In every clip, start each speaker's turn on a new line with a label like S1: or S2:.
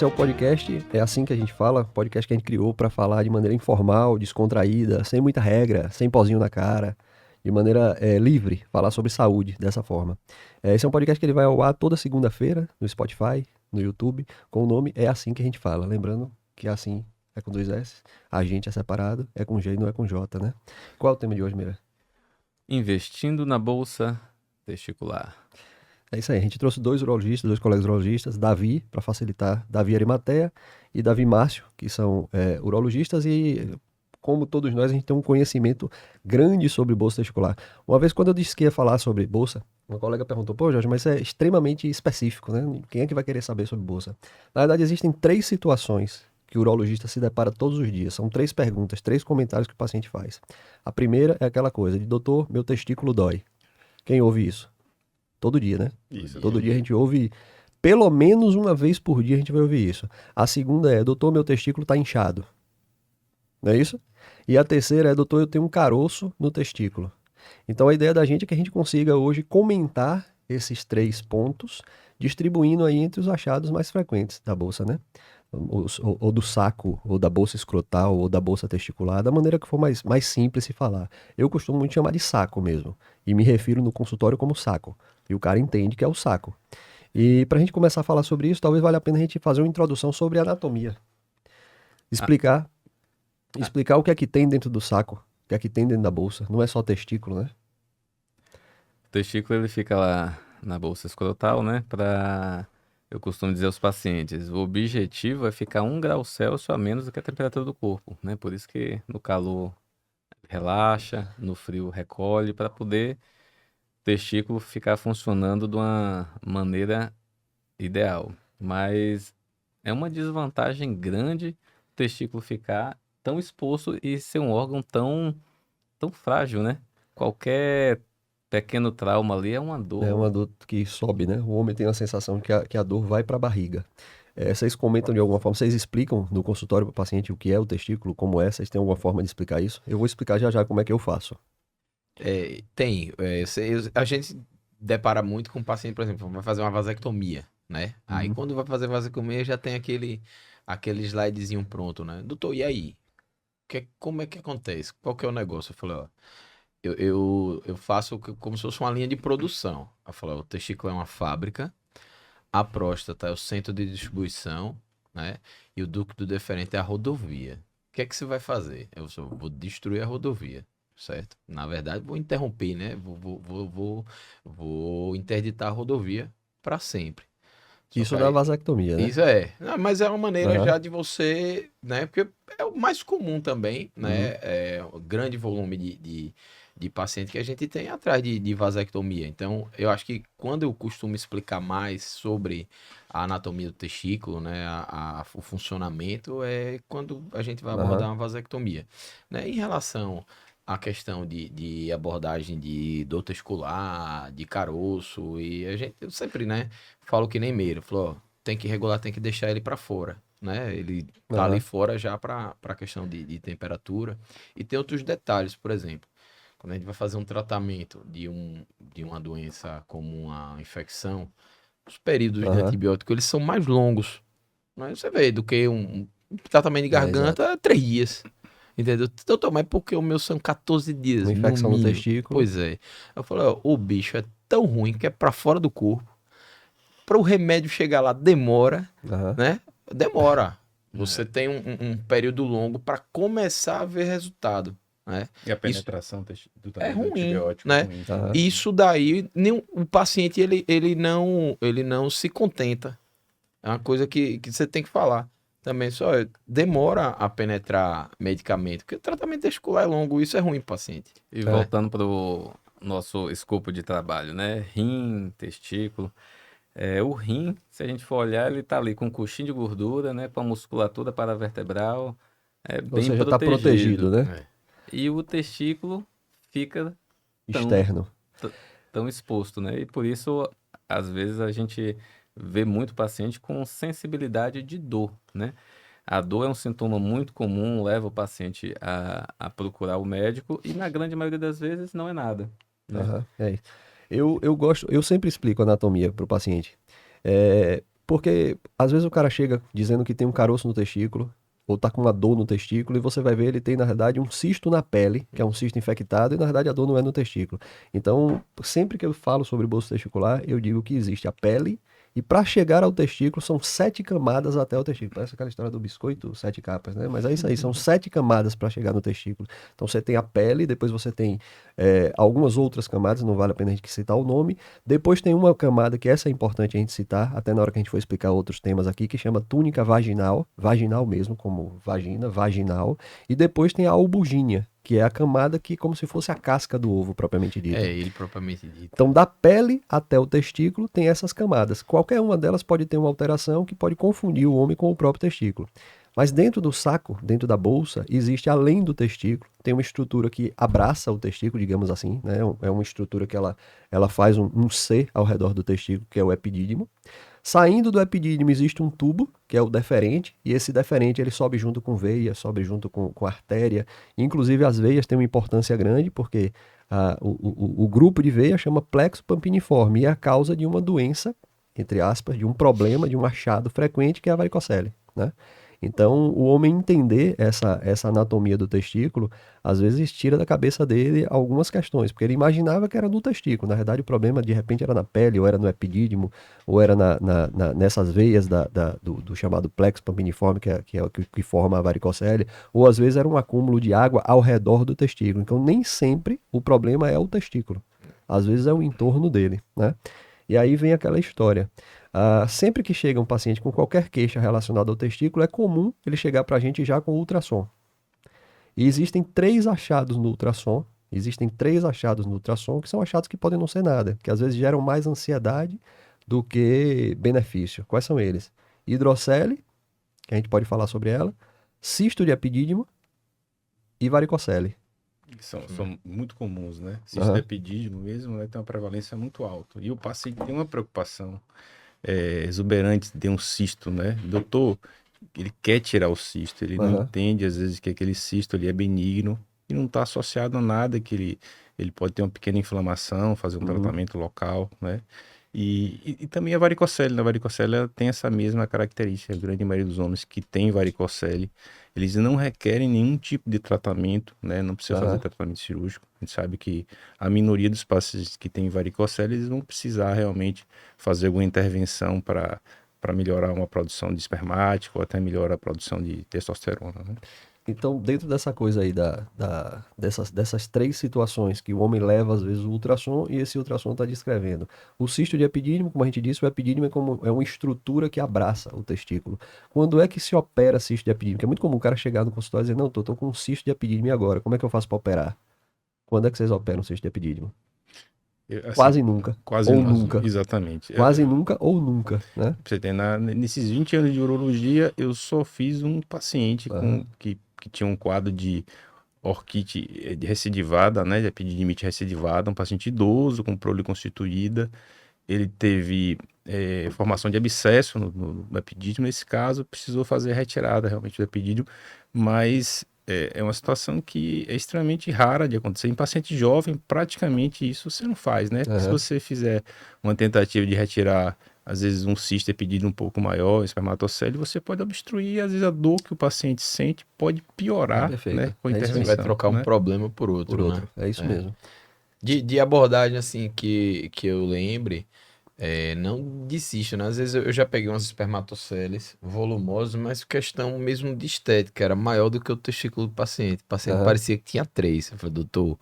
S1: Esse é o podcast, é assim que a gente fala, podcast que a gente criou para falar de maneira informal, descontraída, sem muita regra, sem pozinho na cara, de maneira livre, falar sobre saúde dessa forma. Esse é um podcast que ele vai ao ar toda segunda-feira no Spotify, no YouTube, com o nome É Assim que a gente fala. Lembrando que assim é com 2 S, a gente é separado, é com G e não é com J, né? Qual é o tema de hoje, Mira?
S2: Investindo na bolsa testicular.
S1: É isso aí, a gente trouxe 2 urologistas, 2 colegas urologistas, Davi, para facilitar, Davi Arimatea e Davi Márcio, que são urologistas e, como todos nós, a gente tem um conhecimento grande sobre bolsa testicular. Uma vez, quando eu disse que ia falar sobre bolsa, uma colega perguntou, pô, Jorge, mas isso é extremamente específico, né? Quem é que vai querer saber sobre bolsa? Na verdade, existem 3 situações que o urologista se depara todos os dias. São 3 perguntas, 3 comentários que o paciente faz. A primeira é aquela coisa de, doutor, meu testículo dói. Quem ouve isso? Todo dia, né?
S2: Isso.
S1: Todo dia a gente ouve, pelo menos uma vez por dia a gente vai ouvir isso. A segunda é, doutor, meu testículo tá inchado. Não é isso? E a terceira é, doutor, eu tenho um caroço no testículo. Então a ideia da gente é que a gente consiga hoje comentar esses 3 pontos, distribuindo aí entre os achados mais frequentes da bolsa, né? Ou do saco, ou da bolsa escrotal, ou da bolsa testicular, da maneira que for mais simples se falar. Eu costumo muito chamar de saco mesmo, e me refiro no consultório como saco. E o cara entende que é o saco. E para a gente começar a falar sobre isso, talvez valha a pena a gente fazer uma introdução sobre anatomia.
S2: Ah,
S1: Explicar,
S2: ah,
S1: explicar o que é que tem dentro do saco, o que é que tem dentro da bolsa. Não é só testículo, né?
S2: o testículo ele fica lá na bolsa escrotal, né? Eu costumo dizer aos pacientes, o objetivo é ficar 1 grau Celsius a menos do que a temperatura do corpo, né? Por isso que no calor relaxa, no frio recolhe, para poder o testículo ficar funcionando de uma maneira ideal. Mas é uma desvantagem grande o testículo ficar tão exposto e ser um órgão tão frágil, né? Qualquer pequeno trauma ali é uma
S1: É
S2: dor.
S1: uma dor que sobe, né? O homem tem a sensação que a dor vai para a barriga. Vocês comentam de alguma forma, vocês explicam no consultório para o paciente o que é o testículo, como é? Vocês têm alguma forma de explicar isso? Eu vou explicar já já como é que eu faço.
S3: Tem. A gente depara muito com o paciente, por exemplo, vai fazer uma vasectomia, né? Aí
S1: Uhum.
S3: quando vai fazer vasectomia já tem aquele slidezinho pronto, né? Doutor, e aí? Como é que acontece? Qual que é o negócio? Eu falei, ó, eu faço como se fosse uma linha de produção. Eu falei, ó, o testículo é uma fábrica, a próstata é o centro de distribuição, né? E o ducto deferente é a rodovia. O que é que você vai fazer? Eu só vou destruir a rodovia, certo? Na verdade, vou interromper, né? Vou interditar a rodovia para sempre. Só que
S1: Isso da
S3: aí,
S1: vasectomia, né?
S3: isso é. Não, mas é uma maneira
S1: Aham.
S3: já de você, né? Porque é o mais comum também,
S1: Uhum.
S3: né? É o grande volume de paciente que a gente tem atrás de vasectomia. Então, eu acho que quando eu costumo explicar mais sobre a anatomia do testículo, né? O funcionamento, é quando a gente vai
S1: Aham.
S3: abordar uma vasectomia. Né? Em relação à questão de abordagem de dor testicular, de caroço, e a gente, eu sempre, né? Falo que nem Meira, falou, ó, tem que regular, tem que deixar ele para fora, né? Ele tá ali
S1: Aham.
S3: fora já para questão de temperatura. E tem outros detalhes, por exemplo, quando a gente vai fazer um tratamento de uma doença como uma infecção, os períodos de
S1: Aham.
S3: antibiótico, eles são mais longos, né? Você vê, do que um tratamento de
S1: Exato.
S3: garganta, 3 dias. Entendeu? Doutor, mas por que o meu são 14 dias,
S1: Uma
S3: no
S1: infecção no
S3: mínimo?
S1: testículo.
S3: Pois é. Eu falei, ó, o bicho é tão ruim que é para fora do corpo, para o remédio chegar lá demora,
S1: Aham.
S3: né? Demora. Você
S2: É.
S3: tem um período longo para começar a ver resultado, né?
S4: E a
S3: Isso
S4: penetração
S3: é
S4: do
S3: ruim,
S4: antibiótico é
S3: né?
S4: ruim
S1: Aham.
S4: também.
S3: Isso daí, o paciente ele não se contenta. É uma coisa que você tem que falar. Também só demora a penetrar medicamento, porque o tratamento testicular é longo, isso é ruim pro paciente.
S2: E
S3: Né?
S2: voltando para o nosso escopo de trabalho, né? Rim, testículo. O rim, se a gente for olhar, ele tá ali com um coxinho de gordura, né? Com a musculatura paravertebral,
S1: Ou
S2: bem
S1: seja, tá protegido,
S2: protegido.
S1: né?
S3: É.
S2: E o testículo fica tão,
S1: Externo.
S2: t- tão exposto, né? E por isso, às vezes, a gente vê muito paciente com sensibilidade de dor, né? A dor é um sintoma muito comum, leva o paciente a procurar o médico e, na grande maioria das vezes, não é nada, né?
S1: Aham. É isso. Eu sempre explico anatomia para o paciente. É, Porque às vezes o cara chega dizendo que tem um caroço no testículo, ou tá com uma dor no testículo, e você vai ver ele tem, na verdade, um cisto na pele, que é um cisto infectado, e na verdade a dor não é no testículo. Então, sempre que eu falo sobre bolso testicular, eu digo que existe a pele, e para chegar ao testículo são 7 camadas até o testículo. Parece aquela história do biscoito, 7 capas, né? Mas é isso aí, são 7 camadas para chegar no testículo. Então você tem a pele, depois você tem algumas outras camadas, não vale a pena a gente citar o nome. Depois tem uma camada, que essa é importante a gente citar, até na hora que a gente for explicar outros temas aqui, que chama túnica vaginal, vaginal mesmo, como vagina, vaginal. E depois tem a albugínea, que é a camada que como se fosse a casca do ovo, propriamente dito.
S3: É, ele propriamente dito.
S1: Então, da pele até o testículo tem essas camadas. Qualquer uma delas pode ter uma alteração que pode confundir o homem com o próprio testículo. Mas dentro do saco, dentro da bolsa, existe além do testículo, tem uma estrutura que abraça o testículo, digamos assim, né? É uma estrutura que ela faz um C ao redor do testículo, que é o epidídimo. Saindo do epidídimo existe um tubo, que é o deferente, e esse deferente ele sobe junto com veia, sobe junto com artéria. Inclusive as veias têm uma importância grande, porque o grupo de veia chama plexo pampiniforme, e é a causa de uma doença, entre aspas, de um problema, de um achado frequente, que é a varicocele, né? Então, o homem entender essa anatomia do testículo, às vezes tira da cabeça dele algumas questões, porque ele imaginava que era no testículo. Na verdade, o problema, de repente, era na pele, ou era no epidídimo, ou era nessas veias do chamado plexo pampiniforme, que é o que forma a varicocele, ou às vezes era um acúmulo de água ao redor do testículo. Então, nem sempre o problema é o testículo. Às vezes é o entorno dele, né? E aí vem aquela história. Sempre que chega um paciente com qualquer queixa relacionada ao testículo, é comum ele chegar para a gente já com ultrassom. E existem 3 achados no ultrassom. Existem 3 achados no ultrassom que são achados que podem não ser nada, que às vezes geram mais ansiedade do que benefício. Quais são eles? Hidrocele, que a gente pode falar sobre ela, cisto de epidídimo e varicocele.
S4: São muito comuns, né? Cisto de epidídimo mesmo, né, tem uma prevalência muito alta. E o paciente tem uma preocupação exuberante de ter um cisto, né? Doutor, ele quer tirar o cisto, ele não entende às vezes que aquele cisto ali é benigno e não está associado a nada, que ele pode ter uma pequena inflamação, fazer um tratamento local, né? E também a varicocele, né? A varicocele ela tem essa mesma característica. A grande maioria dos homens que tem varicocele, eles não requerem nenhum tipo de tratamento, né? Não precisa fazer tratamento cirúrgico. A gente sabe que a minoria dos pacientes que têm varicocele, eles vão precisar realmente fazer alguma intervenção para melhorar uma produção de espermático ou até melhorar a produção de testosterona, né?
S1: Então, dentro dessa coisa aí, dessas 3 situações que o homem leva, às vezes, o ultrassom, e esse ultrassom está descrevendo. O cisto de epidídimo, como a gente disse, o epidídimo é uma estrutura que abraça o testículo. Quando é que se opera cisto de epidídimo? Que é muito comum o cara chegar no consultório e dizer, não, tô com um cisto de epidídimo, e agora? Como é que eu faço para operar? Quando é que vocês operam cisto de epidídimo?
S4: Assim,
S1: Quase nunca. Ou nunca.
S4: Exatamente.
S1: Quase nunca ou nunca, né?
S4: Pra você ter, nesses 20 anos de urologia, eu só fiz um paciente que tinha um quadro de orquite recidivada, né, de epididimite recidivada, um paciente idoso com prole constituída. Ele teve formação de abscesso no epidídimo. Nesse caso, precisou fazer a retirada realmente do epidídimo, mas é uma situação que é extremamente rara de acontecer. Em paciente jovem, praticamente isso você não faz, né? Se você fizer uma tentativa de retirar, às vezes, um cisto epidídimo um pouco maior, um espermatocele, você pode obstruir, às vezes a dor que o paciente sente pode piorar, né, com a intervenção.
S3: Você vai trocar um problema por outro, né?
S1: É isso mesmo.
S3: De abordagem, assim, que eu lembre, não de cisto, né? Às vezes eu já peguei umas espermatoceles volumosas, mas questão mesmo de estética, era maior do que o testículo do paciente. O paciente parecia que tinha 3. Eu falei, doutor,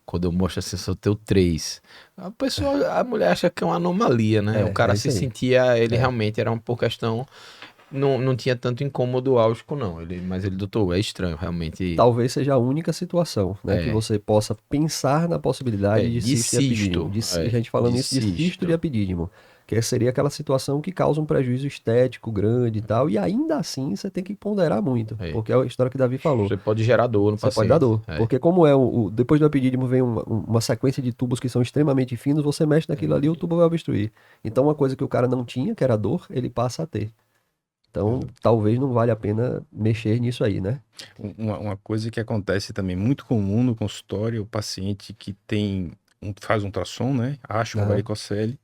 S3: quando eu mostro assim, eu só tenho 3. A mulher acha que é uma anomalia, né? O cara se sentia, ele realmente era por questão, não tinha tanto incômodo álgico, não. Mas ele, doutor, é estranho, realmente.
S1: Talvez seja a única situação, né, que você possa pensar na possibilidade de cisto de epidídimo. A gente falando isso de cisto de epidídimo, que seria aquela situação que causa um prejuízo estético grande e tal, e ainda assim você tem que ponderar muito, porque é a história que o Davi falou.
S3: Você pode gerar dor no paciente.
S1: Você pode dar dor, porque como depois do epidídimo vem uma sequência de tubos que são extremamente finos, você mexe naquilo ali, o tubo vai obstruir. Então uma coisa que o cara não tinha, que era dor, ele passa a ter. Então, talvez não valha a pena mexer nisso aí, né?
S4: Uma coisa que acontece também muito comum no consultório, o paciente que faz um ultrassom, né? Acha uma varicocele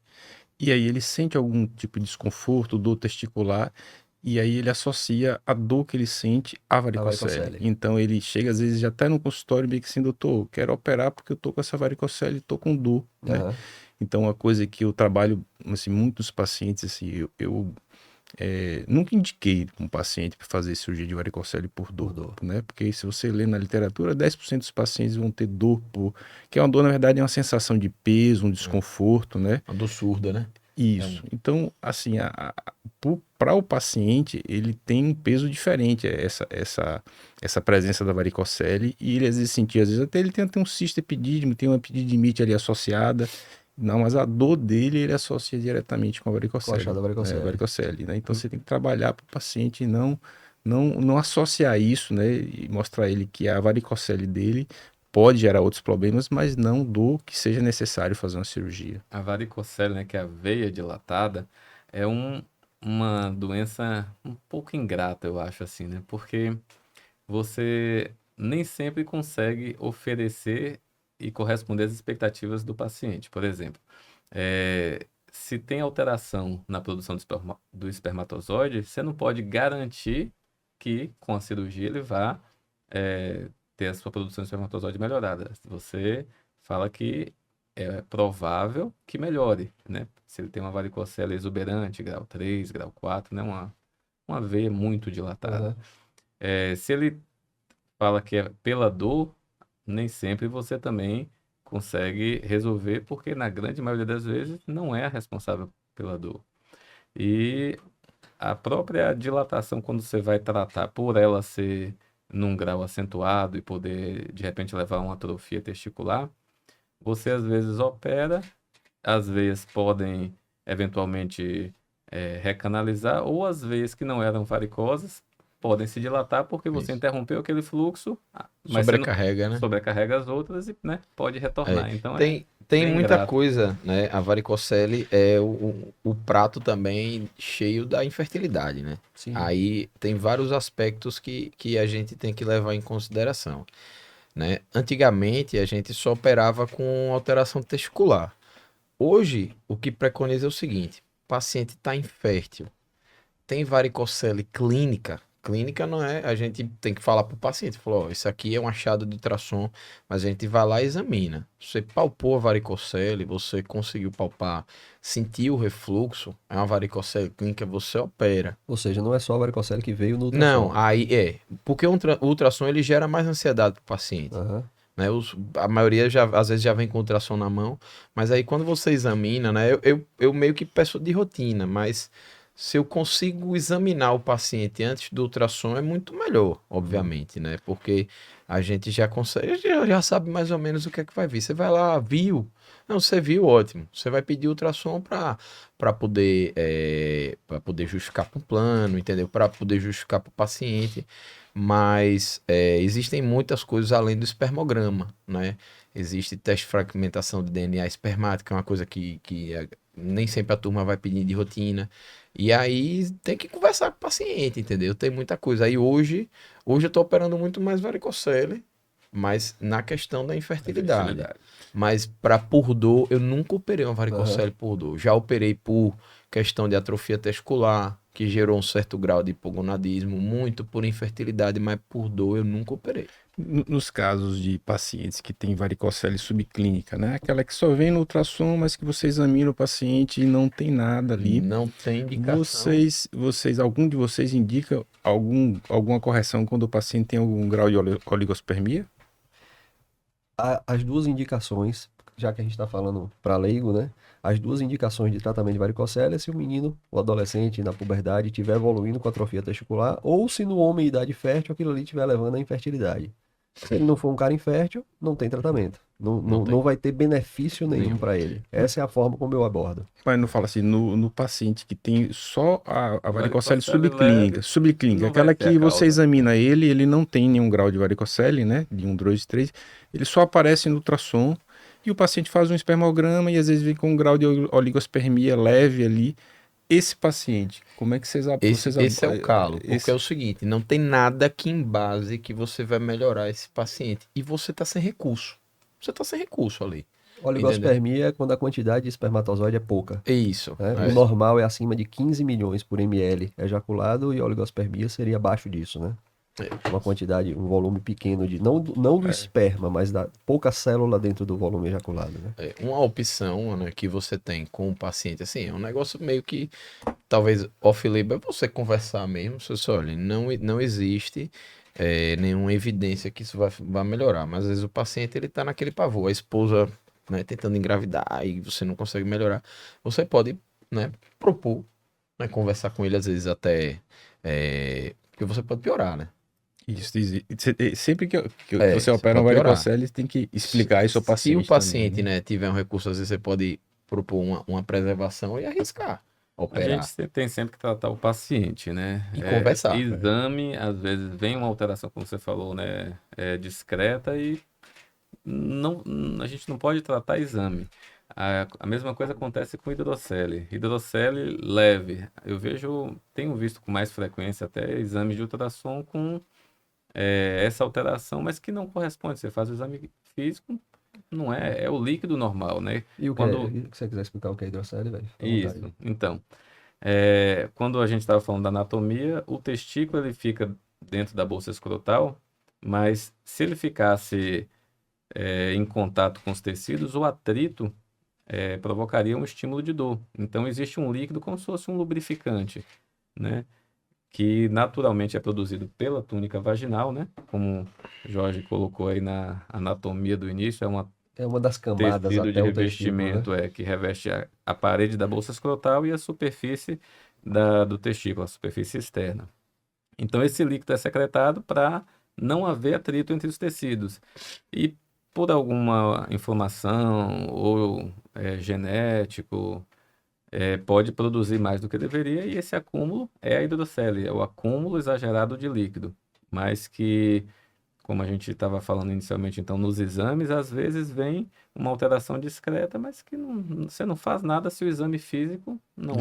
S4: e aí ele sente algum tipo de desconforto, dor testicular, e aí ele associa a dor que ele sente à varicocele.
S1: varicocele.
S4: Então ele chega às vezes já até no consultório meio que assim, doutor, quero operar porque eu tô com essa varicocele, tô com dor, né?
S1: Aham.
S4: Então uma coisa que eu trabalho assim, muito nos pacientes, assim, nunca indiquei um paciente para fazer cirurgia de varicocele por dor,
S1: Por dor.
S4: né? Porque se você lê na literatura, 10% dos pacientes vão ter dor que é uma dor, na verdade, é uma sensação de peso, um desconforto, né?
S3: Uma dor surda, né?
S4: Isso. Então, assim, para o paciente, ele tem um peso diferente, essa presença da varicocele, e ele às vezes sentia, às vezes até ele tem até um cisto epidídimo, tem uma epididimite ali associada, não, mas a dor dele ele associa diretamente com a varicocele.
S1: Com a varicocele.
S4: Varicocele, né? Então você tem que trabalhar para o paciente e não associar isso, né? E mostrar a ele que a varicocele dele pode gerar outros problemas, mas não dor que seja necessário fazer uma cirurgia.
S2: A varicocele, né, que é a veia dilatada, é uma doença um pouco ingrata, eu acho assim, né? Porque você nem sempre consegue oferecer e corresponder às expectativas do paciente. Por exemplo, se tem alteração na produção do espermatozoide, você não pode garantir que com a cirurgia ele vá ter a sua produção de espermatozoide melhorada. Você fala que é provável que melhore, né? Se ele tem uma varicocele exuberante, grau 3, grau 4, né? Uma veia muito dilatada.
S1: Aham.
S2: Se ele fala que é pela dor, nem sempre você também consegue resolver, porque na grande maioria das vezes não é a responsável pela dor. E a própria dilatação, quando você vai tratar por ela ser num grau acentuado e poder de repente levar a uma atrofia testicular, você às vezes opera, as veias podem eventualmente recanalizar, ou as veias que não eram varicosas podem se dilatar porque você
S3: Isso.
S2: interrompeu aquele fluxo, mas você não
S3: Sobrecarrega, né?
S2: sobrecarrega as outras e, né, pode retornar. Então
S3: Tem
S2: bem
S3: muita
S2: ingrato.
S3: coisa, né? A varicocele é o prato também cheio da infertilidade, né?
S1: Sim.
S3: Aí tem vários aspectos que a gente tem que levar em consideração, né? Antigamente a gente só operava com alteração testicular. Hoje, o que preconiza é o seguinte: o paciente está infértil, tem varicocele clínica. Clínica não é, a gente tem que falar para o paciente, falou, ó, isso aqui é um achado de ultrassom, mas a gente vai lá e examina. Você palpou a varicocele, você conseguiu palpar, sentiu o refluxo, é uma varicocele clínica, você opera.
S1: Ou seja, não é só a varicocele que veio no
S3: Não,
S1: ultrassom.
S3: aí porque o ultrassom ele gera mais ansiedade para o paciente.
S1: Aham.
S3: Né? A maioria já, às vezes já vem com ultrassom na mão, mas aí quando você examina, né? Eu meio que peço de rotina, mas se eu consigo examinar o paciente antes do ultrassom é muito melhor, obviamente, né? Porque a gente já consegue, já sabe mais ou menos o que é que vai vir. Você vai lá, viu? Não, você viu, ótimo. Você vai pedir ultrassom para poder justificar para o plano, entendeu? Para poder justificar para o paciente. Mas existem muitas coisas além do espermograma, né? Existe teste de fragmentação de DNA espermático, que é uma coisa que nem sempre a turma vai pedir de rotina. E aí tem que conversar com o paciente, entendeu? Tem muita coisa. Aí hoje eu tô operando muito mais varicocele, mas na questão da infertilidade.
S2: Fertilidade.
S3: Mas para por dor, eu nunca operei uma varicocele por dor. Já operei por questão de atrofia testicular, que gerou um certo grau de hipogonadismo, muito por infertilidade, mas por dor eu nunca operei.
S4: Nos casos de pacientes que têm varicocele subclínica, né? Aquela que só vem no ultrassom, mas que você examina o paciente e não tem nada ali.
S3: Não tem indicação.
S4: Algum de vocês indica alguma correção quando o paciente tem algum grau de oligospermia?
S1: As duas indicações, já que a gente está falando para leigo, né? As duas indicações de tratamento de varicocele é se o menino, o adolescente, na puberdade, estiver evoluindo com atrofia testicular, ou se no homem em idade fértil aquilo ali estiver levando à infertilidade. Se ele não for um cara infértil, não tem tratamento. Não vai ter benefício nenhum para ele. Essa é a forma como eu abordo.
S4: Mas não fala assim, no paciente que tem só a varicocele
S2: Varicocele
S4: subclínica,
S2: não
S4: aquela
S2: vai ter
S4: que
S2: a
S4: você
S2: causa.
S4: examina ele não tem nenhum grau de varicocele, né? De 1, 2, 3. Ele só aparece no ultrassom e o paciente faz um espermograma e às vezes vem com um grau de oligospermia leve ali. Esse paciente, como é que vocês
S3: Esse é o calo, porque é o seguinte, não tem nada que embase que você vai melhorar esse paciente. E você tá sem recurso. Você tá sem recurso ali.
S1: Oligospermia é quando a quantidade de espermatozoide é pouca.
S3: É isso.
S1: Né?
S3: É.
S1: O normal é acima de 15 milhões por ml ejaculado e a oligospermia seria abaixo disso, né? Uma quantidade, um volume pequeno de, não do esperma, mas da pouca célula dentro do volume ejaculado, né?
S3: Uma opção, né, que você tem com o paciente, assim, é um negócio meio que, talvez, off-label, é você conversar mesmo, você olha, não existe nenhuma evidência que isso vai melhorar, mas às vezes o paciente, ele tá naquele pavor, a esposa, né, tentando engravidar e você não consegue melhorar, você pode, né, propor, né, conversar com ele, às vezes até, porque você pode piorar, né?
S4: Isso, sempre que
S3: É,
S4: você
S3: você
S4: opera um
S3: pode piorar.
S4: varicocele, tem que explicar isso ao paciente.
S3: Se o paciente,
S4: também, né?
S3: né, tiver um recurso, às vezes você pode propor uma preservação e arriscar
S2: A
S3: operar
S2: gente tem sempre que tratar o paciente, né?
S3: e conversar.
S2: Exame, às vezes vem uma alteração, como você falou, né? Discreta e não, a gente não pode tratar exame. A mesma coisa acontece com hidrocele. Hidrocele leve. Tenho visto com mais frequência até exames de ultrassom com essa alteração, mas que não corresponde. Você faz o exame físico, não é o líquido normal, né?
S1: E o que
S2: Quando,
S1: se você quiser explicar o que é hidrocele, velho, fica à vontade.
S2: Isso, então, quando a gente estava falando da anatomia, o testículo ele fica dentro da bolsa escrotal, mas se ele ficasse em contato com os tecidos, o atrito provocaria um estímulo de dor. Então existe um líquido como se fosse um lubrificante, né? Que naturalmente é produzido pela túnica vaginal, né? Como o Jorge colocou aí na anatomia do início, é uma
S1: É uma das camadas
S2: tecido de
S1: até o testículo, né?
S2: revestimento que reveste a parede da bolsa escrotal e a superfície do testículo, a superfície externa. Então, esse líquido é secretado para não haver atrito entre os tecidos. E por alguma inflamação ou genético, pode produzir mais do que deveria, e esse acúmulo é a hidrocele, é o acúmulo exagerado de líquido. Mas que, como a gente estava falando inicialmente, então, nos exames, às vezes vem uma alteração discreta, mas que você não faz nada se o exame físico não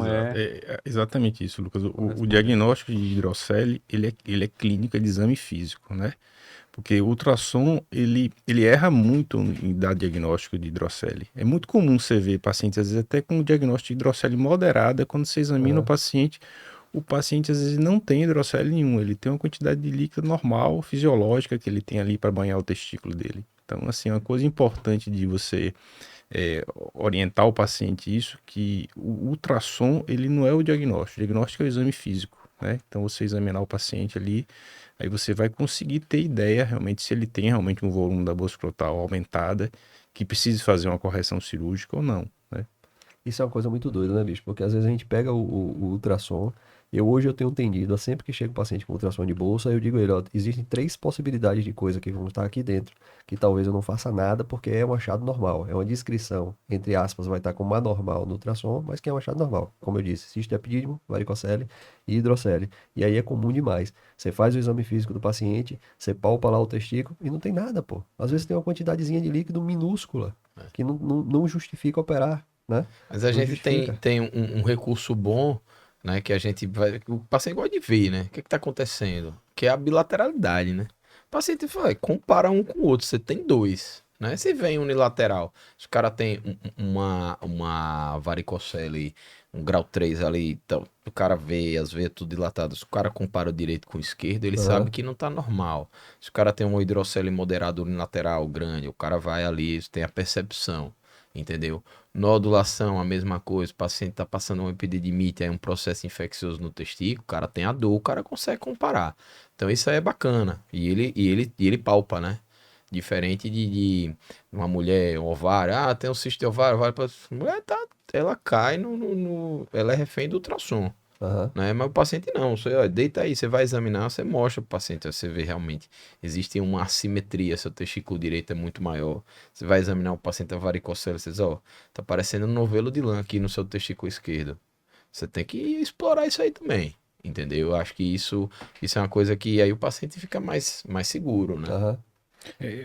S4: Exatamente isso, Lucas. O
S2: corresponde.
S4: diagnóstico de hidrocele, ele é clínico, é de exame físico, né? Porque o ultrassom, ele erra muito em dar diagnóstico de hidrocele. É muito comum você ver pacientes, às vezes até com diagnóstico de hidrocele moderada, quando você examina o paciente às vezes não tem hidrocele nenhum, ele tem uma quantidade de líquido normal, fisiológica, que ele tem ali para banhar o testículo dele. Então, assim, uma coisa importante de você orientar o paciente isso, que o ultrassom, ele não é o diagnóstico é o exame físico, né? Então, você examinar o paciente ali, aí você vai conseguir ter ideia realmente se ele tem realmente um volume da bolsa escrotal aumentada, que precise fazer uma correção cirúrgica ou não, né?
S1: Isso é uma coisa muito doida, né, bicho? Porque às vezes a gente pega o ultrassom. Hoje eu tenho tendido a sempre que chega um paciente com ultrassom de bolsa, eu digo a ele, ó, existem 3 possibilidades de coisa que vão estar aqui dentro, que talvez eu não faça nada porque é um achado normal, é uma descrição, entre aspas, vai estar como anormal no ultrassom, mas que é um achado normal. Como eu disse, cisto epidídimo, varicocele e hidrocele. E aí é comum demais. Você faz o exame físico do paciente, você palpa lá o testículo e não tem nada, pô. Às vezes tem uma quantidadezinha de líquido minúscula, que não justifica operar, né?
S3: Mas a
S1: Não
S3: gente
S1: justifica.
S3: tem um recurso bom, né, que a gente vai, o paciente gosta de ver, né? O que está acontecendo? Que é a bilateralidade, né? O paciente vai, compara um com o outro, você tem dois, né? Se vem unilateral, se o cara tem uma varicocele, um grau 3 ali, então, o cara vê as veias tudo dilatadas, se o cara compara o direito com o esquerdo, ele sabe que não tá normal. Se o cara tem uma hidrocele moderada unilateral grande, o cara vai ali, tem a percepção. Entendeu? Nodulação, a mesma coisa. O paciente está passando uma epididimite, aí um processo infeccioso no testículo, o cara tem a dor, o cara consegue comparar. Então isso aí é bacana. E ele palpa, né? Diferente de uma mulher, um ovário. Ah, tem um cisto de ovário, mulher ela cai ela é refém do ultrassom.
S1: Aham.
S3: Né? Mas o paciente não, você ó, deita aí, você vai examinar, você mostra pro paciente, você vê realmente, existe uma assimetria, seu testículo direito é muito maior, você vai examinar o paciente a varicocele, você diz, ó, tá parecendo um novelo de lã aqui no seu testículo esquerdo, você tem que explorar isso aí também, entendeu? Eu acho que isso é uma coisa que aí o paciente fica mais seguro, né?
S1: Aham.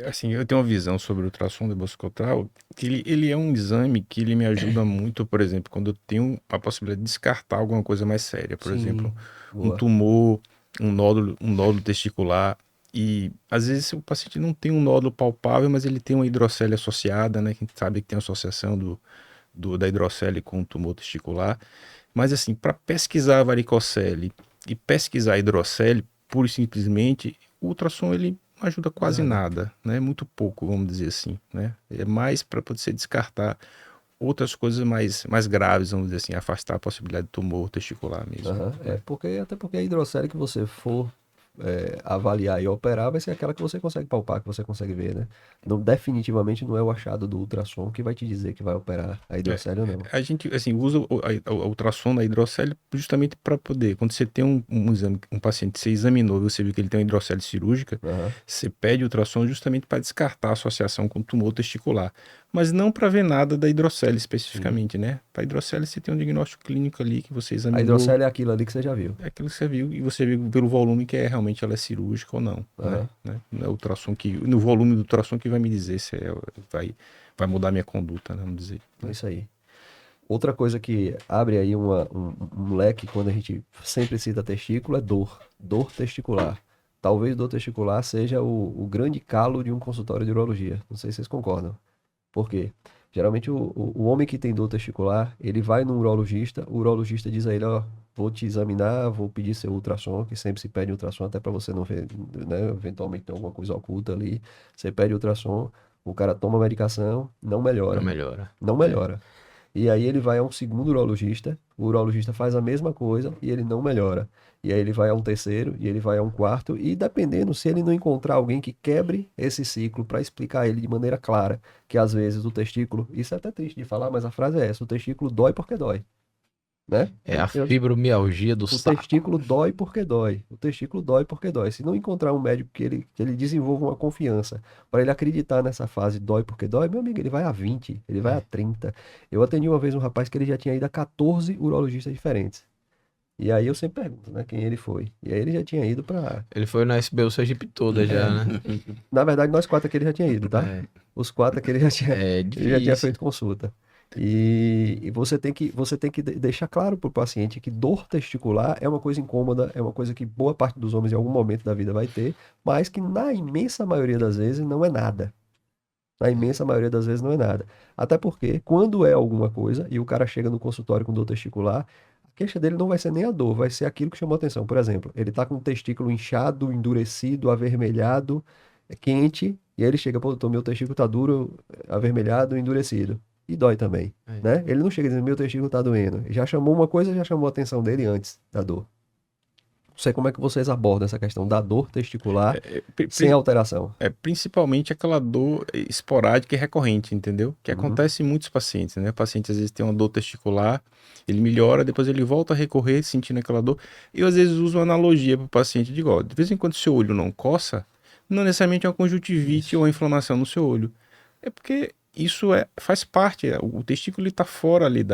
S4: Assim, eu tenho uma visão sobre o ultrassom da bolsa escrotal, que ele é um exame que ele me ajuda muito, por exemplo, quando eu tenho a possibilidade de descartar alguma coisa mais séria, por
S1: Sim,
S4: exemplo, um
S1: boa.
S4: tumor, um nódulo testicular. E às vezes o paciente não tem um nódulo palpável, mas ele tem uma hidrocele associada, né? Que a gente sabe que tem associação da hidrocele com o tumor testicular. Mas assim, para pesquisar a varicocele e pesquisar a hidrocele, pura e simplesmente, o ultrassom ele não ajuda quase nada, né? Muito pouco, vamos dizer assim, né? É mais para você descartar outras coisas mais graves, vamos dizer assim, afastar a possibilidade de tumor testicular mesmo.
S1: Aham. Até porque a hidrocele que você for avaliar e operar vai ser aquela que você consegue palpar, que você consegue ver, né? Não, definitivamente não é o achado do ultrassom que vai te dizer que vai operar a hidrocele ou não.
S4: A gente assim, usa o ultrassom da hidrocele justamente para poder, quando você tem um exame, um paciente, você examinou e você viu que ele tem uma hidrocele cirúrgica,
S1: Aham.
S4: você pede ultrassom justamente para descartar a associação com tumor testicular, mas não para ver nada da hidrocele especificamente, né? Para hidrocele você tem um diagnóstico clínico ali que você
S1: A
S4: examinou,
S1: hidrocele é aquilo ali que você já viu.
S4: é aquilo que você viu e você viu pelo volume que realmente ela é cirúrgica ou não,
S1: Aham.
S4: né? Não é o ultrassom no volume do ultrassom que vai me dizer se vai mudar minha conduta, né? Vamos dizer.
S1: É isso aí. Outra coisa que abre aí um leque quando a gente sempre cita testículo é dor testicular. Talvez dor testicular seja o grande calo de um consultório de urologia. Não sei se vocês concordam. Por quê? Geralmente o homem que tem dor testicular, ele vai no urologista, o urologista diz a ele, ó, vou te examinar, vou pedir seu ultrassom, que sempre se pede ultrassom, até para você não ver, né, eventualmente tem alguma coisa oculta ali. Você pede ultrassom, o cara toma medicação, não melhora.
S3: Não melhora.
S1: Não melhora. E aí ele vai a um segundo urologista, o urologista faz a mesma coisa e ele não melhora. E aí ele vai a um terceiro e ele vai a um quarto, e dependendo, se ele não encontrar alguém que quebre esse ciclo para explicar ele de maneira clara, que às vezes o testículo, isso é até triste de falar, mas a frase é essa, o testículo dói porque dói, né?
S3: É a fibromialgia do
S1: O
S3: saco.
S1: testículo dói porque dói. O testículo dói porque dói. Se não encontrar um médico que ele desenvolva uma confiança para ele acreditar nessa fase dói porque dói, meu amigo, ele vai a 20, ele vai a 30. Eu atendi uma vez um rapaz que ele já tinha ido a 14 urologistas diferentes. E aí eu sempre pergunto, né, quem ele foi. E aí ele já tinha ido para...
S3: Ele foi na SBU Sergipe toda já, né?
S1: Na verdade, nós quatro aqui ele já tinha ido, tá?
S3: É.
S1: Os quatro aqui ele já tinha,
S3: É
S1: ele já tinha
S3: difícil.
S1: feito consulta. E você tem que deixar claro para o paciente que dor testicular é uma coisa incômoda, é uma coisa que boa parte dos homens em algum momento da vida vai ter, mas que na imensa maioria das vezes não é nada. Na imensa maioria das vezes não é nada. Até porque, quando é alguma coisa e o cara chega no consultório com dor testicular, a queixa dele não vai ser nem a dor, vai ser aquilo que chamou a atenção. Por exemplo, ele tá com o testículo inchado, endurecido, avermelhado, quente, e aí ele chega, pô, doutor, meu testículo tá duro, avermelhado, endurecido. E dói também,
S3: É.
S1: né? Ele não chega dizendo, meu testículo tá doendo. Já chamou uma coisa, já chamou a atenção dele antes da dor. Não sei como é que vocês abordam essa questão da dor testicular sem alteração.
S4: Principalmente aquela dor esporádica e recorrente, entendeu? Que
S1: Uhum.
S4: acontece em muitos pacientes, né? O paciente às vezes tem uma dor testicular, ele melhora, depois ele volta a recorrer sentindo aquela dor. Eu às vezes uso uma analogia para o paciente, digo, ó, de vez em quando seu olho não coça, não necessariamente é uma conjuntivite ou uma inflamação no seu olho. É porque isso faz parte, o testículo está fora ali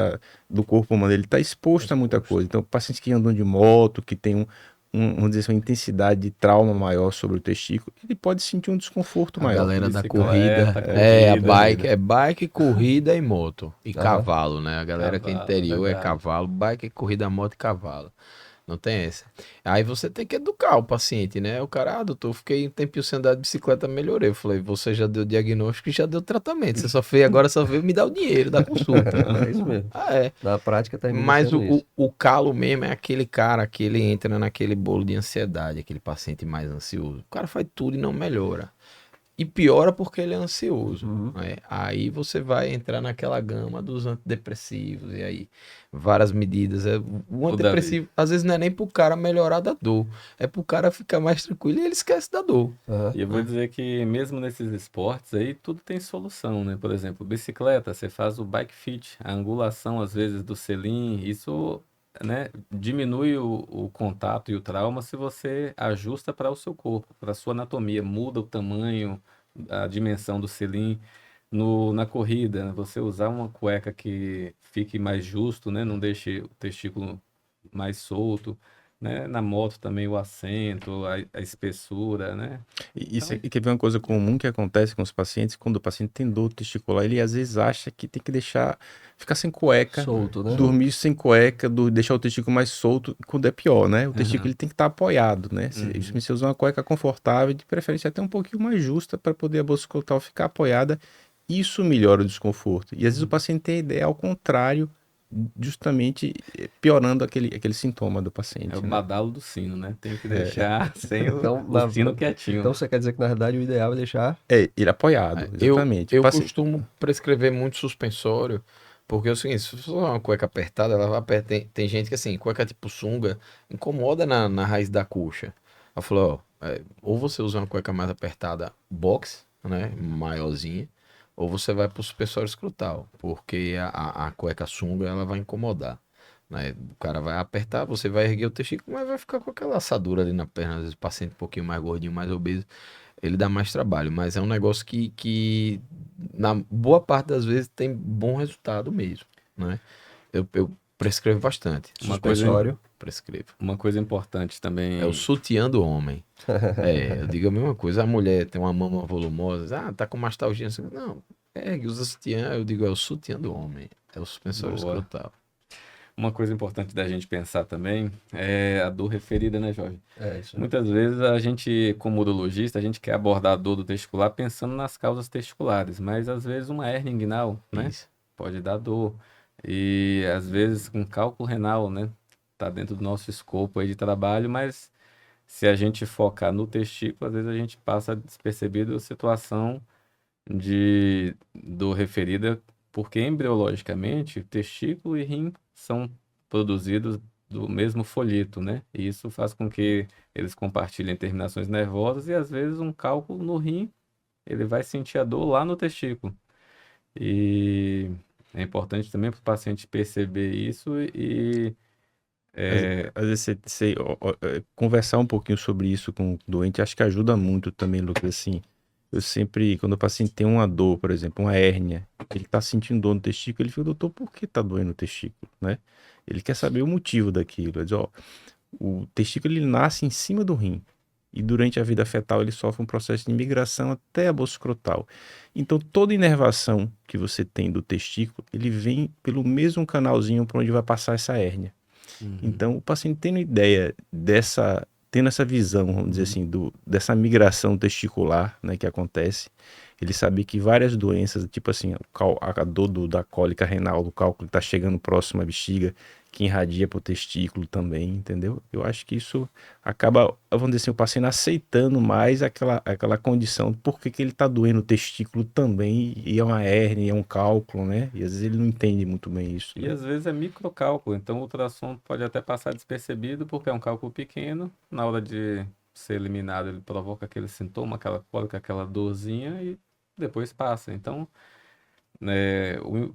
S4: do corpo humano, ele está exposto a muita coisa. Então, pacientes que andam de moto, que tem vamos dizer assim, uma intensidade de trauma maior sobre o testículo, ele pode sentir um desconforto
S3: A
S4: maior.
S3: galera da
S2: Bicicleta,
S3: corrida, a
S2: corrida,
S3: bike,
S2: vida.
S3: é bike, corrida e moto. E
S1: Aham.
S3: cavalo, né? A galera que é
S2: Cavalo,
S3: interior é
S2: verdade.
S3: cavalo, bike, corrida, moto e cavalo. Não tem essa. Aí você tem que educar o paciente, né? O cara, doutor, fiquei um tempinho sem andar de bicicleta, melhorei. Eu falei, você já deu diagnóstico e já deu tratamento. Você agora só veio me dar o dinheiro da consulta.
S1: É isso mesmo.
S3: Ah, é.
S1: Na prática termina
S3: Mas
S1: sendo isso.
S3: o calo mesmo é aquele cara que ele entra naquele bolo de ansiedade, aquele paciente mais ansioso. O cara faz tudo e não melhora. E piora porque ele é ansioso.
S1: Uhum.
S3: Né? Aí você vai entrar naquela gama dos antidepressivos, e aí várias medidas. O antidepressivo, às vezes, não é nem pro cara melhorar da dor, é pro cara ficar mais tranquilo e ele esquece da dor.
S1: Aham.
S2: E eu vou dizer que mesmo nesses esportes aí, tudo tem solução, né? Por exemplo, bicicleta, você faz o bike fit, a angulação às vezes do selim, isso, né, diminui o contato e o trauma se você ajusta para o seu corpo, para a sua anatomia, muda o tamanho, a dimensão do selim. Na corrida, né, você usar uma cueca que fique mais justo, né? Não deixe o testículo mais solto. né? Na moto também o assento, a espessura, né?
S4: E isso aqui quer ver uma coisa comum que acontece com os pacientes, quando o paciente tem dor testicular, ele às vezes acha que tem que ficar sem cueca,
S1: Solto, né?
S4: dormir sem cueca, deixar o testículo mais solto, quando é pior, né? O testículo
S2: Aham.
S4: ele tem que estar apoiado, né?
S2: Uhum.
S4: Se você usar uma cueca confortável, de preferência até um pouquinho mais justa, para poder a bolsa escrotal ficar apoiada, isso melhora o desconforto. E às vezes o paciente tem a ideia ao contrário, justamente piorando aquele sintoma do paciente,
S2: É o
S4: né?
S2: badalo do sino, né? Tem que deixar sem
S1: Então,
S2: o sino quietinho.
S1: então você quer dizer que na verdade o ideal é deixar.
S4: É, ele apoiado, exatamente.
S3: Eu
S4: Paciente-
S3: costumo prescrever muito suspensório, porque é o seguinte, se você usar uma cueca apertada, ela vai apertar. Tem gente que assim, cueca tipo sunga, incomoda na raiz da coxa. Ela falou, ó, ou você usa uma cueca mais apertada, box, né, maiorzinha, ou você vai pro suspensório escrotal, porque a cueca sunga, ela vai incomodar. Né? O cara vai apertar, você vai erguer o testículo, mas vai ficar com aquela assadura ali na perna, às vezes o paciente um pouquinho mais gordinho, mais obeso, ele dá mais trabalho, mas é um negócio que na boa parte das vezes tem bom resultado mesmo, né? Eu prescrevo bastante.
S2: Uma coisa,
S1: Suspensório.
S3: Prescrevo.
S2: uma coisa importante também.
S3: É o sutiã do homem. Eu digo a mesma coisa. A mulher tem uma mama volumosa, tá com mastalgia. Não, usa sutiã. Eu digo, é o sutiã do homem. É o suspensório
S2: Boa.
S3: escrotal.
S2: Uma coisa importante da gente pensar também é a dor referida, né, Jorge?
S1: É isso.
S2: Muitas vezes a gente, como urologista, a gente quer abordar a dor do testicular pensando nas causas testiculares, mas às vezes uma hérnia inguinal, né,
S3: Isso.
S2: pode dar dor. E às vezes um cálculo renal, né, tá dentro do nosso escopo aí de trabalho, mas se a gente focar no testículo, às vezes a gente passa despercebido a situação de dor referida, porque embriologicamente testículo e rim são produzidos do mesmo folheto, né? E isso faz com que eles compartilhem terminações nervosas e às vezes um cálculo no rim, ele vai sentir a dor lá no testículo. E é importante também para o paciente perceber isso e
S4: Às vezes conversar um pouquinho sobre isso com o doente, acho que ajuda muito também, Lucas, assim. Eu sempre, quando o paciente tem uma dor, por exemplo, uma hérnia, ele tá sentindo dor no testículo, ele fica, doutor, por que tá doendo o testículo, né? Ele quer saber o motivo daquilo. Ele diz, ó, o testículo ele nasce em cima do rim e durante a vida fetal ele sofre um processo de migração até a bolsa escrotal. Então toda inervação que você tem do testículo, ele vem pelo mesmo canalzinho por onde vai passar essa hérnia. Então, o paciente tendo ideia tendo essa visão, vamos dizer assim, dessa migração testicular, né, que acontece, ele sabe que várias doenças, tipo assim, a dor da cólica renal, do cálculo que está chegando próximo à bexiga, que irradia para o testículo também, entendeu? Eu acho que isso acaba, vamos dizer assim, o paciente aceitando mais aquela condição, por que ele está doendo o testículo também, e é uma hérnia, é um cálculo, né? E às vezes ele não entende muito bem isso.
S2: E
S4: Né?
S2: às vezes é microcálculo, então o ultrassom pode até passar despercebido porque é um cálculo pequeno. Na hora de ser eliminado, ele provoca aquele sintoma, aquela cólica, aquela dorzinha e depois passa. Então,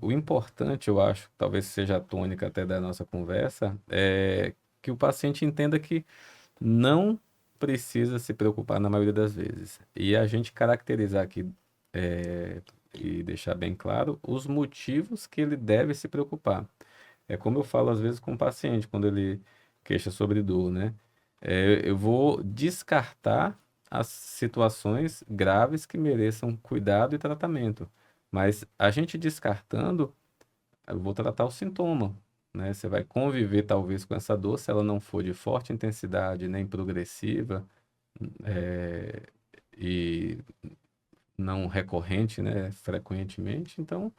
S2: o importante, eu acho, talvez seja a tônica até da nossa conversa, é que o paciente entenda que não precisa se preocupar na maioria das vezes. E a gente caracterizar aqui e deixar bem claro os motivos que ele deve se preocupar. É como eu falo às vezes com o paciente quando ele queixa sobre dor, né? Eu vou descartar as situações graves que mereçam cuidado e tratamento. Mas a gente descartando, eu vou tratar o sintoma, né? Você vai conviver talvez com essa dor, se ela não for de forte intensidade nem progressiva, é, e não recorrente, né, frequentemente, então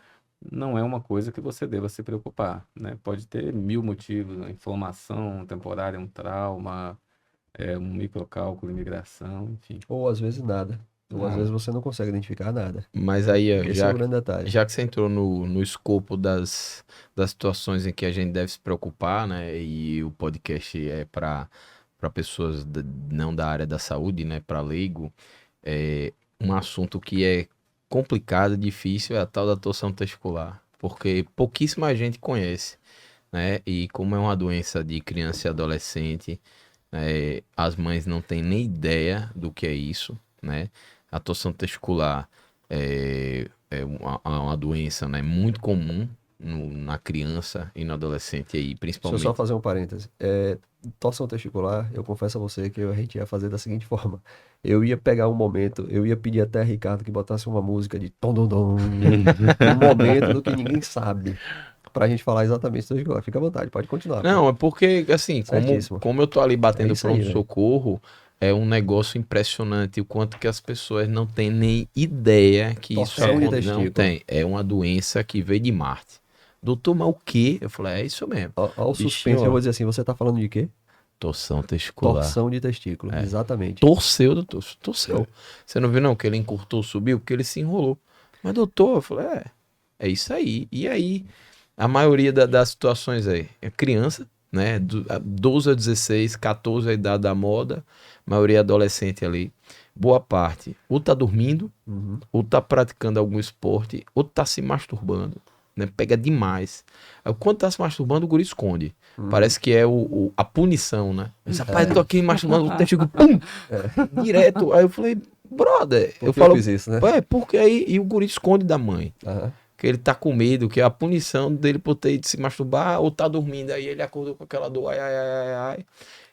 S2: não é uma coisa que você deva se preocupar, né? Pode ter mil motivos, né? Inflamação temporária, um trauma, um microcálculo, imigração, enfim.
S1: Ou às vezes nada. Ou às vezes você não consegue identificar nada.
S3: Mas aí, ó,
S1: Esse é o grande detalhe.
S3: já que você entrou no escopo das situações em que a gente deve se preocupar, né? E o podcast é para pessoas não da área da saúde, né? Para leigo, um assunto que é complicado, difícil, é a tal da torção testicular. Porque pouquíssima gente conhece, né? E como é uma doença de criança e adolescente, as mães não têm nem ideia do que é isso, né? A torção testicular é uma doença, né, muito comum, na criança e no adolescente aí,
S1: Deixa eu
S3: principalmente.
S1: só fazer um parêntese. Torção testicular, eu confesso a você que a gente ia fazer da seguinte forma. Eu ia pegar um momento, eu ia pedir até a Ricardo que botasse uma música de tom dom dom, um momento do que ninguém sabe, pra gente falar exatamente do testicular. Fica à vontade, pode continuar.
S3: Não, é porque, assim,
S1: Certíssimo.
S3: como eu tô ali batendo
S1: É isso aí,
S3: pronto-socorro, é um negócio impressionante o quanto que as pessoas não têm nem ideia que isso
S1: Torção de
S3: acontece. Não
S1: testículo.
S3: tem. É uma doença que veio de Marte. Doutor, mas o quê? Eu falei, é isso mesmo.
S1: Olha o
S3: Bichinho,
S1: suspense,
S3: ó.
S1: eu vou dizer assim, você tá falando de quê?
S3: Torção testicular.
S1: Torção de testículo,
S3: É.
S1: exatamente.
S3: Torceu, doutor. Torceu. Você não viu, não, que ele encurtou, subiu, porque ele se enrolou. Mas, doutor, eu falei, é isso aí. E aí, a maioria das situações aí é criança, né? 12 a 16, 14 a idade da moda, maioria adolescente ali. Boa parte, ou tá dormindo,
S1: Uhum.
S3: ou tá praticando algum esporte, ou tá se masturbando, né? Pega demais. Aí, quando tá se masturbando, o guri esconde.
S1: Uhum.
S3: Parece que é a punição, né? Esse rapaz, eu tô aqui masturbando, o testículo, pum! Direto. Aí eu falei, brother,
S1: Por
S3: eu
S1: que
S3: falo,
S1: fiz isso, né?
S3: porque aí e o guri esconde da mãe.
S1: Aham.
S3: Que ele tá com medo, que é a punição dele por ter ido se masturbar ou tá dormindo. Aí ele acordou com aquela dor, ai,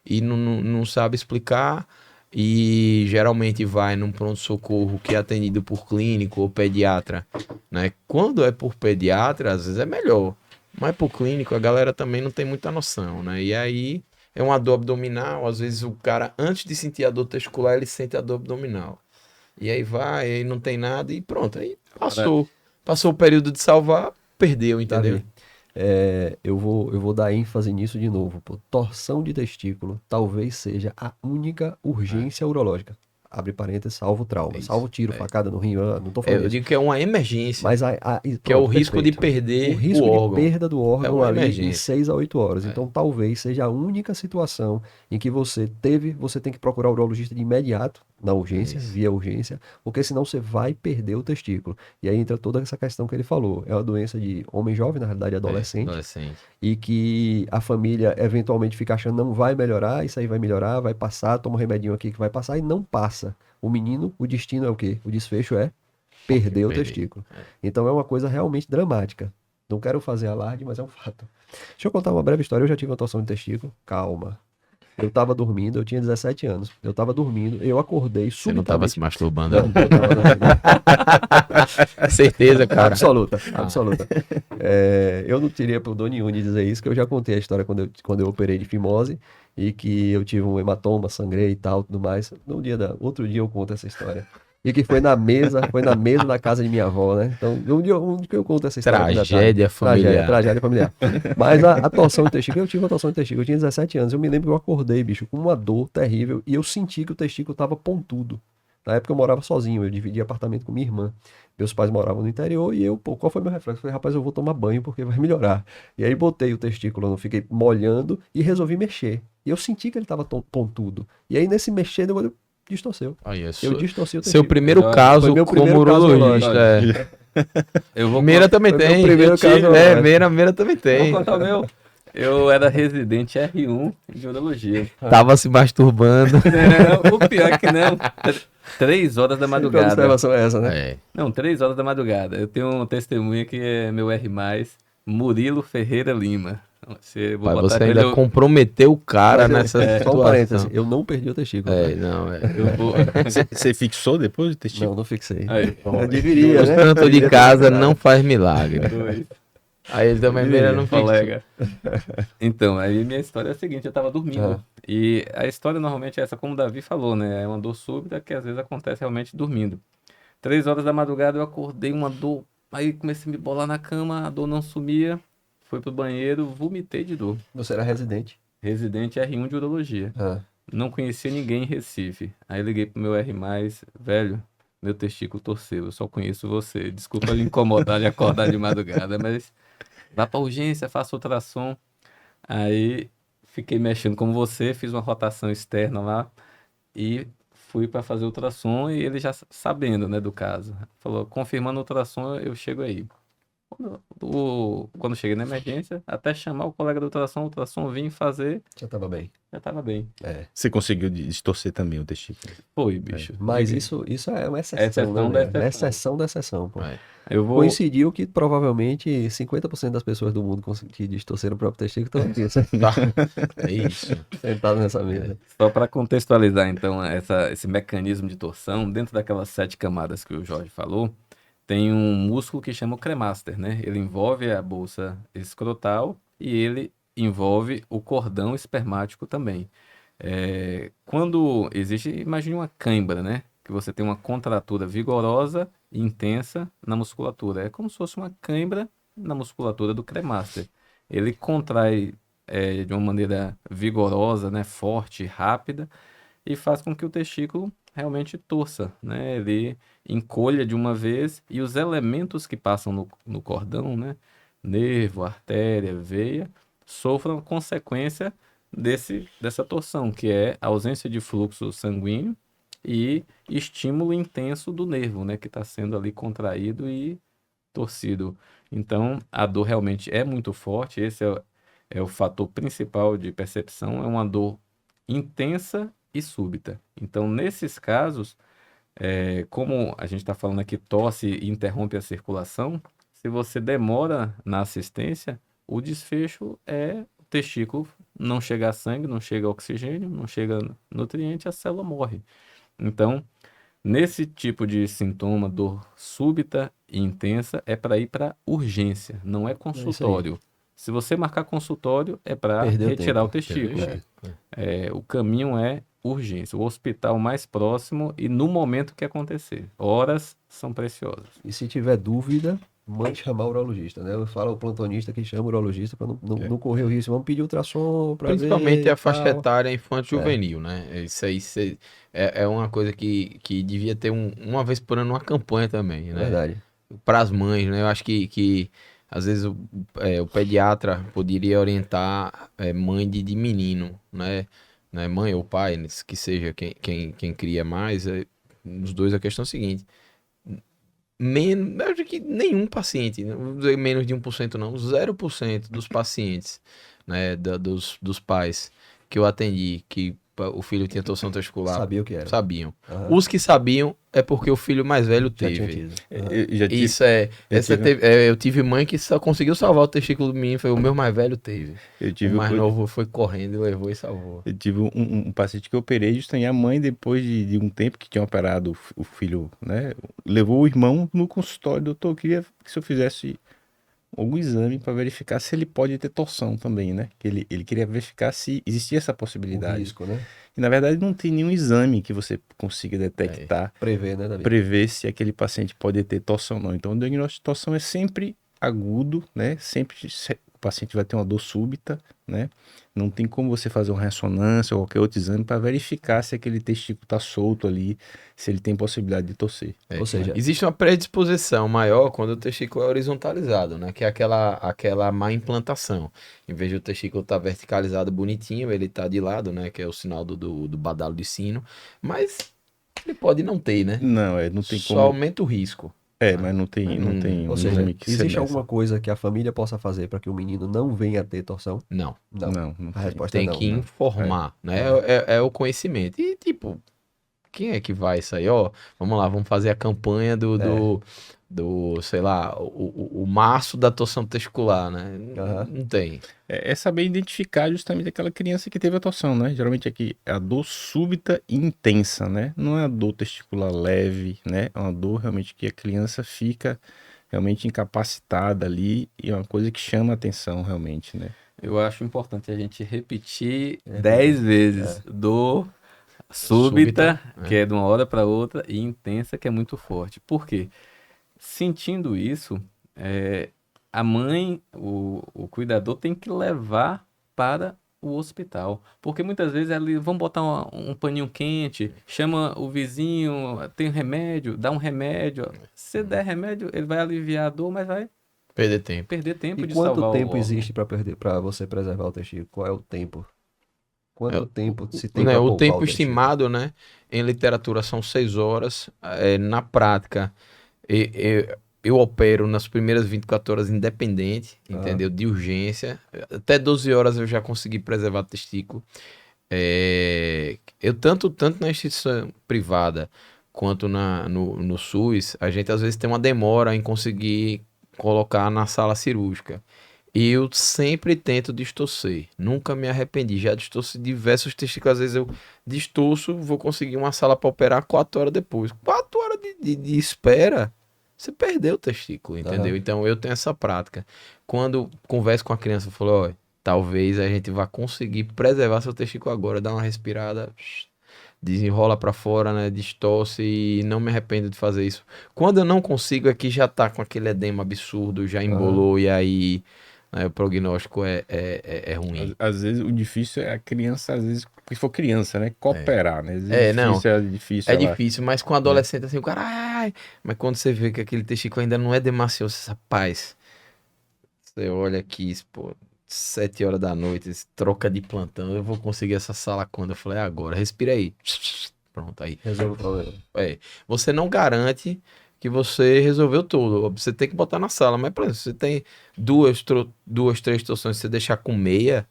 S3: e não sabe explicar. E geralmente vai num pronto-socorro que é atendido por clínico ou pediatra, né? Quando é por pediatra, às vezes é melhor. Mas por clínico, a galera também não tem muita noção, né? E aí é uma dor abdominal. Às vezes o cara, antes de sentir a dor testicular, ele sente a dor abdominal. E aí vai, aí não tem nada e pronto. Aí passou. Passou o período de salvar, perdeu, entendeu?
S1: Davi, eu vou dar ênfase nisso de novo. Pô. Torção de testículo talvez seja a única urgência urológica. Abre parênteses, salvo trauma.
S3: Isso,
S1: Salvo tiro, facada no rim, não tô falando
S3: Eu
S1: isso.
S3: digo que é uma emergência,
S1: Mas
S3: que é o
S1: pronto,
S3: risco de
S1: perfeito.
S3: perder
S1: O risco
S3: o
S1: de
S3: órgão.
S1: perda do órgão
S3: uma
S1: ali em
S3: emergência.
S1: 6 a 8 horas. Então talvez seja a única situação em que você tem que procurar o urologista de imediato, na urgência,
S3: Isso.
S1: via urgência, porque senão você vai perder o testículo. E aí entra toda essa questão que ele falou. É uma doença de homem jovem, na realidade adolescente,
S3: Adolescente.
S1: e que a família eventualmente fica achando não vai melhorar, isso aí vai melhorar, vai passar, toma um remedinho aqui que vai passar, e não passa. O menino, o destino é o quê? O desfecho é perder o
S3: Perder.
S1: testículo. Então é uma coisa realmente dramática. Não quero fazer alarde, mas é um fato. Deixa eu contar uma breve história. Eu já tive uma torção de testículo. Calma. Eu tava dormindo, eu tinha 17 anos. Eu tava dormindo, eu acordei
S3: Você não tava
S1: subitamente.
S3: se masturbando.
S1: Não, eu tava dormindo.
S3: Certeza, cara.
S1: Absoluta, absoluta. Eu não teria pudor nenhum de dizer isso, que eu já contei a história quando eu operei de fimose e que eu tive um hematoma, sangrei e tal, tudo mais. Outro dia eu conto essa história. E que foi na mesa da casa de minha avó, né? Então, um dia eu conto essa história. com detalhe.
S3: Tragédia familiar.
S1: Tragédia familiar. Mas a torção de testículo, eu tive uma torção de testículo, eu tinha 17 anos. Eu me lembro que eu acordei, bicho, com uma dor terrível e eu senti que o testículo tava pontudo. Na época eu morava sozinho, eu dividia apartamento com minha irmã. Meus pais moravam no interior e qual foi meu reflexo? Eu falei, rapaz, eu vou tomar banho porque vai melhorar. E aí botei o testículo, eu não fiquei molhando e resolvi mexer. E eu senti que ele tava pontudo. E aí nesse mexer, eu distorceu.
S3: Olha,
S1: Eu distorci o
S3: seu
S1: testículo.
S3: primeiro
S2: Foi
S3: caso
S1: meu
S3: como
S1: primeiro caso
S3: urologista.
S1: urológico.
S2: Eu vou
S3: Meira também
S1: Foi meu
S3: tem.
S1: primeiro
S3: Eu tive-
S1: caso
S3: É,
S1: urológico.
S3: Meira também tem.
S2: Vou contar o meu. Eu era residente R1 de urologia.
S3: Tava se masturbando.
S2: Não, o pior é que não. 3 horas da
S1: Sempre a
S2: madrugada.
S1: observação é essa, né?
S3: É.
S2: Não, 3 horas da madrugada. Eu tenho um testemunha que é meu R+, Murilo Ferreira Lima. Vou
S3: Pai,
S2: botar
S3: você
S2: pra
S3: ainda
S2: ele, eu-
S3: comprometeu o cara
S1: Mas,
S3: nessa
S1: só um
S3: situação.
S1: parênteses, eu não perdi o testículo.
S3: É,
S1: né?
S3: não, é.
S2: eu vou...
S4: Você fixou depois do testículo?
S1: Não fixei.
S2: Aí,
S1: Eu deveria,
S3: O
S1: né?
S3: santo de
S1: Deveria ter
S3: casa
S1: fixado.
S3: não faz milagre.
S2: dois.
S3: Aí ele também Meira não fica.
S2: Colega. Então, aí minha história é a seguinte, eu tava dormindo.
S1: Ah.
S2: E a história normalmente é essa, como o Davi falou, né? É uma dor súbita que às vezes acontece realmente dormindo. 3 horas da madrugada eu acordei, uma dor, aí comecei a me bolar na cama, a dor não sumia, fui pro banheiro, vomitei de dor.
S1: Você era residente.
S2: Residente R1 de urologia.
S1: Ah.
S2: Não conhecia ninguém em Recife. Aí liguei pro meu R+, velho, meu testículo torceu, eu só conheço você. Desculpa lhe incomodar e acordar de madrugada, mas vá pra urgência, faça ultrassom. Aí fiquei mexendo como você, fiz uma rotação externa lá e fui para fazer ultrassom e ele já sabendo, né, do caso. Falou, confirmando o ultrassom, eu chego aí. Quando cheguei na emergência, até chamar o colega do ultrassom vir fazer,
S1: Já tava bem.
S2: já tava bem.
S1: É.
S4: Você conseguiu distorcer também o testículo.
S2: Foi, bicho.
S1: Mas
S2: Diga.
S1: isso é uma exceção,
S2: Exceção
S1: né,
S2: da
S1: velho? É
S2: exceção.
S1: exceção da exceção, pô.
S3: É.
S2: Eu vou.
S1: Coincidiu que provavelmente 50% das pessoas do mundo que distorceram o próprio testículo estão aqui,
S3: É isso.
S1: sentados nessa mesa.
S2: Só para contextualizar, então, esse mecanismo de torção, dentro daquelas 7 camadas que o Jorge falou, tem um músculo que chama o cremaster, né? Ele envolve a bolsa escrotal e ele envolve o cordão espermático também. Quando existe, imagine uma cãibra, né? Que você tem uma contratura vigorosa e intensa na musculatura. É como se fosse uma cãibra na musculatura do cremaster. Ele contrai de uma maneira vigorosa, né? Forte, rápida, e faz com que o testículo realmente torça, né? Ele encolha de uma vez e os elementos que passam no cordão, né? Nervo, artéria, veia, sofram consequência dessa torção, que é a ausência de fluxo sanguíneo e estímulo intenso do nervo, né? Que está sendo ali contraído e torcido. Então, a dor realmente é muito forte, esse é o fator principal de percepção, é uma dor intensa e súbita. Então, nesses casos, como a gente está falando aqui, tosse e interrompe a circulação, se você demora na assistência, o desfecho é o testículo não chega a sangue, não chega a oxigênio, não chega nutriente, a célula morre. Então, nesse tipo de sintoma, dor súbita e intensa, é para ir para urgência, não é consultório. Se você marcar consultório, é para retirar o testículo. O caminho é urgência, o hospital mais próximo e no momento que acontecer. Horas são preciosas.
S1: E se tiver dúvida, mande chamar o urologista, né? Eu falo ao plantonista que chama o urologista para não correr o risco. Vamos pedir ultrassom para ver.
S3: Principalmente a faixa
S1: tal.
S3: etária infanto-juvenil, né? Isso aí é uma coisa que devia ter uma vez por ano uma campanha também, né?
S1: Verdade.
S3: Para as mães, né? Eu acho que às vezes o pediatra poderia orientar mãe de menino, né? Mãe ou pai, que seja quem cria mais, os dois a questão é a seguinte. Eu acho que nenhum paciente, não vou dizer menos de 1% não, 0% dos pacientes, né, dos pais que eu atendi, que o filho tinha torção testicular,
S1: Sabia o que era.
S3: sabiam.
S1: Aham.
S3: Os que sabiam é porque o filho mais velho
S1: Já tinha
S3: teve.
S1: tido. Aham.
S4: Eu já tive,
S3: Isso eu tive mãe que só conseguiu salvar o testículo do menino, foi o meu mais velho teve.
S4: eu
S3: O
S4: tive,
S3: mais novo foi correndo e levou e salvou.
S4: eu tive um paciente que eu operei justamente a mãe, depois de um tempo que tinha operado o filho, né? Levou o irmão no consultório, doutor, eu queria que o senhor fizesse algum exame para verificar se ele pode ter torção também, né? Que ele queria verificar se existia essa
S1: O
S4: possibilidade.
S1: risco, né?
S4: E na verdade não tem nenhum exame que você consiga detectar,
S1: Prever, né, Davi?
S4: prever se aquele paciente pode ter torção ou não. Então o diagnóstico de torção é sempre agudo, né? Sempre o paciente vai ter uma dor súbita, né? Não tem como você fazer uma ressonância ou qualquer outro exame para verificar se aquele testículo está solto ali, se ele tem possibilidade de torcer.
S1: Ou seja,
S3: Existe uma predisposição maior quando o testículo é horizontalizado, né? Que é aquela má implantação. Em vez de o testículo estar verticalizado bonitinho, ele está de lado, né? Que é o sinal do badalo de sino. Mas ele pode não ter, né?
S4: Não, não tem
S3: Só
S4: como.
S3: aumenta o risco.
S4: Mas não tem
S1: ou
S4: um
S1: seja,
S4: exame que
S1: existe
S4: seja
S1: alguma coisa que a família possa fazer para que o menino não venha a ter torção?
S3: Não.
S1: Não.
S4: Não
S1: A
S4: tem.
S1: resposta é
S3: Tem
S1: não.
S3: que
S1: né?
S3: informar, né? É o conhecimento. E, tipo, quem é que vai isso aí? Ó, vamos lá, vamos fazer a campanha do sei lá, o março da torção testicular, né?
S1: Aham.
S3: Não tem.
S4: É saber identificar justamente aquela criança que teve a torção, né? Geralmente aqui é a dor súbita e intensa, né? Não é a dor testicular leve, né? É uma dor realmente que a criança fica realmente incapacitada ali e é uma coisa que chama a atenção realmente, né?
S2: Eu acho importante a gente repetir 10 vezes. Dor súbita,
S3: Súbita,
S2: que é de uma hora para outra, e intensa, que é muito forte. Por quê? Sentindo isso, a mãe, o cuidador tem que levar para o hospital. Porque muitas vezes vão botar um paninho quente, chama o vizinho, tem remédio, dá um remédio. Se der remédio, ele vai aliviar a dor, mas vai
S3: Perder tempo.
S2: perder tempo
S1: E
S2: de
S1: quanto
S2: salvar o
S1: tempo
S2: órgão.
S1: existe para você preservar o testículo? Qual é o tempo? Quanto tempo se tem
S3: Né,
S1: para
S3: o
S1: poupar
S3: tempo
S1: o testículo?
S3: estimado, né, em literatura são 6 horas. Na prática, eu opero nas primeiras 24 horas independente, entendeu? De urgência. Até 12 horas eu já consegui preservar o testículo. Eu tanto na instituição privada quanto no SUS, a gente às vezes tem uma demora em conseguir colocar na sala cirúrgica. E eu sempre tento distorcer. Nunca me arrependi. Já distorci diversos testículos. Às vezes eu distorço, vou conseguir uma sala para operar 4 horas depois. 4 horas de espera, você perdeu o testículo, entendeu?
S1: Aham.
S3: Então eu tenho essa prática. Quando converso com a criança, eu falo, ó, talvez a gente vá conseguir preservar seu testículo agora. Dá uma respirada, desenrola para fora, né? Distorce e não me arrependo de fazer isso. Quando eu não consigo, é que já tá com aquele edema absurdo, já embolou e aí, né, o prognóstico é ruim.
S4: Às vezes o difícil é a criança, às vezes, se for criança, né? Cooperar, né? Às vezes
S3: Não.
S4: é difícil
S3: É
S4: ela-
S3: difícil, mas com adolescente assim, o cara, ai, mas quando você vê que aquele testículo ainda não é demacioso, essa paz, você olha aqui, pô, 7 horas da noite, troca de plantão, eu vou conseguir essa sala quando? Eu falei, é agora, respira aí. Pronto, aí.
S1: Resolve o problema.
S3: Você não garante que você resolveu tudo. Você tem que botar na sala. Mas, por exemplo, se você tem duas, três torções, se você deixar com meia,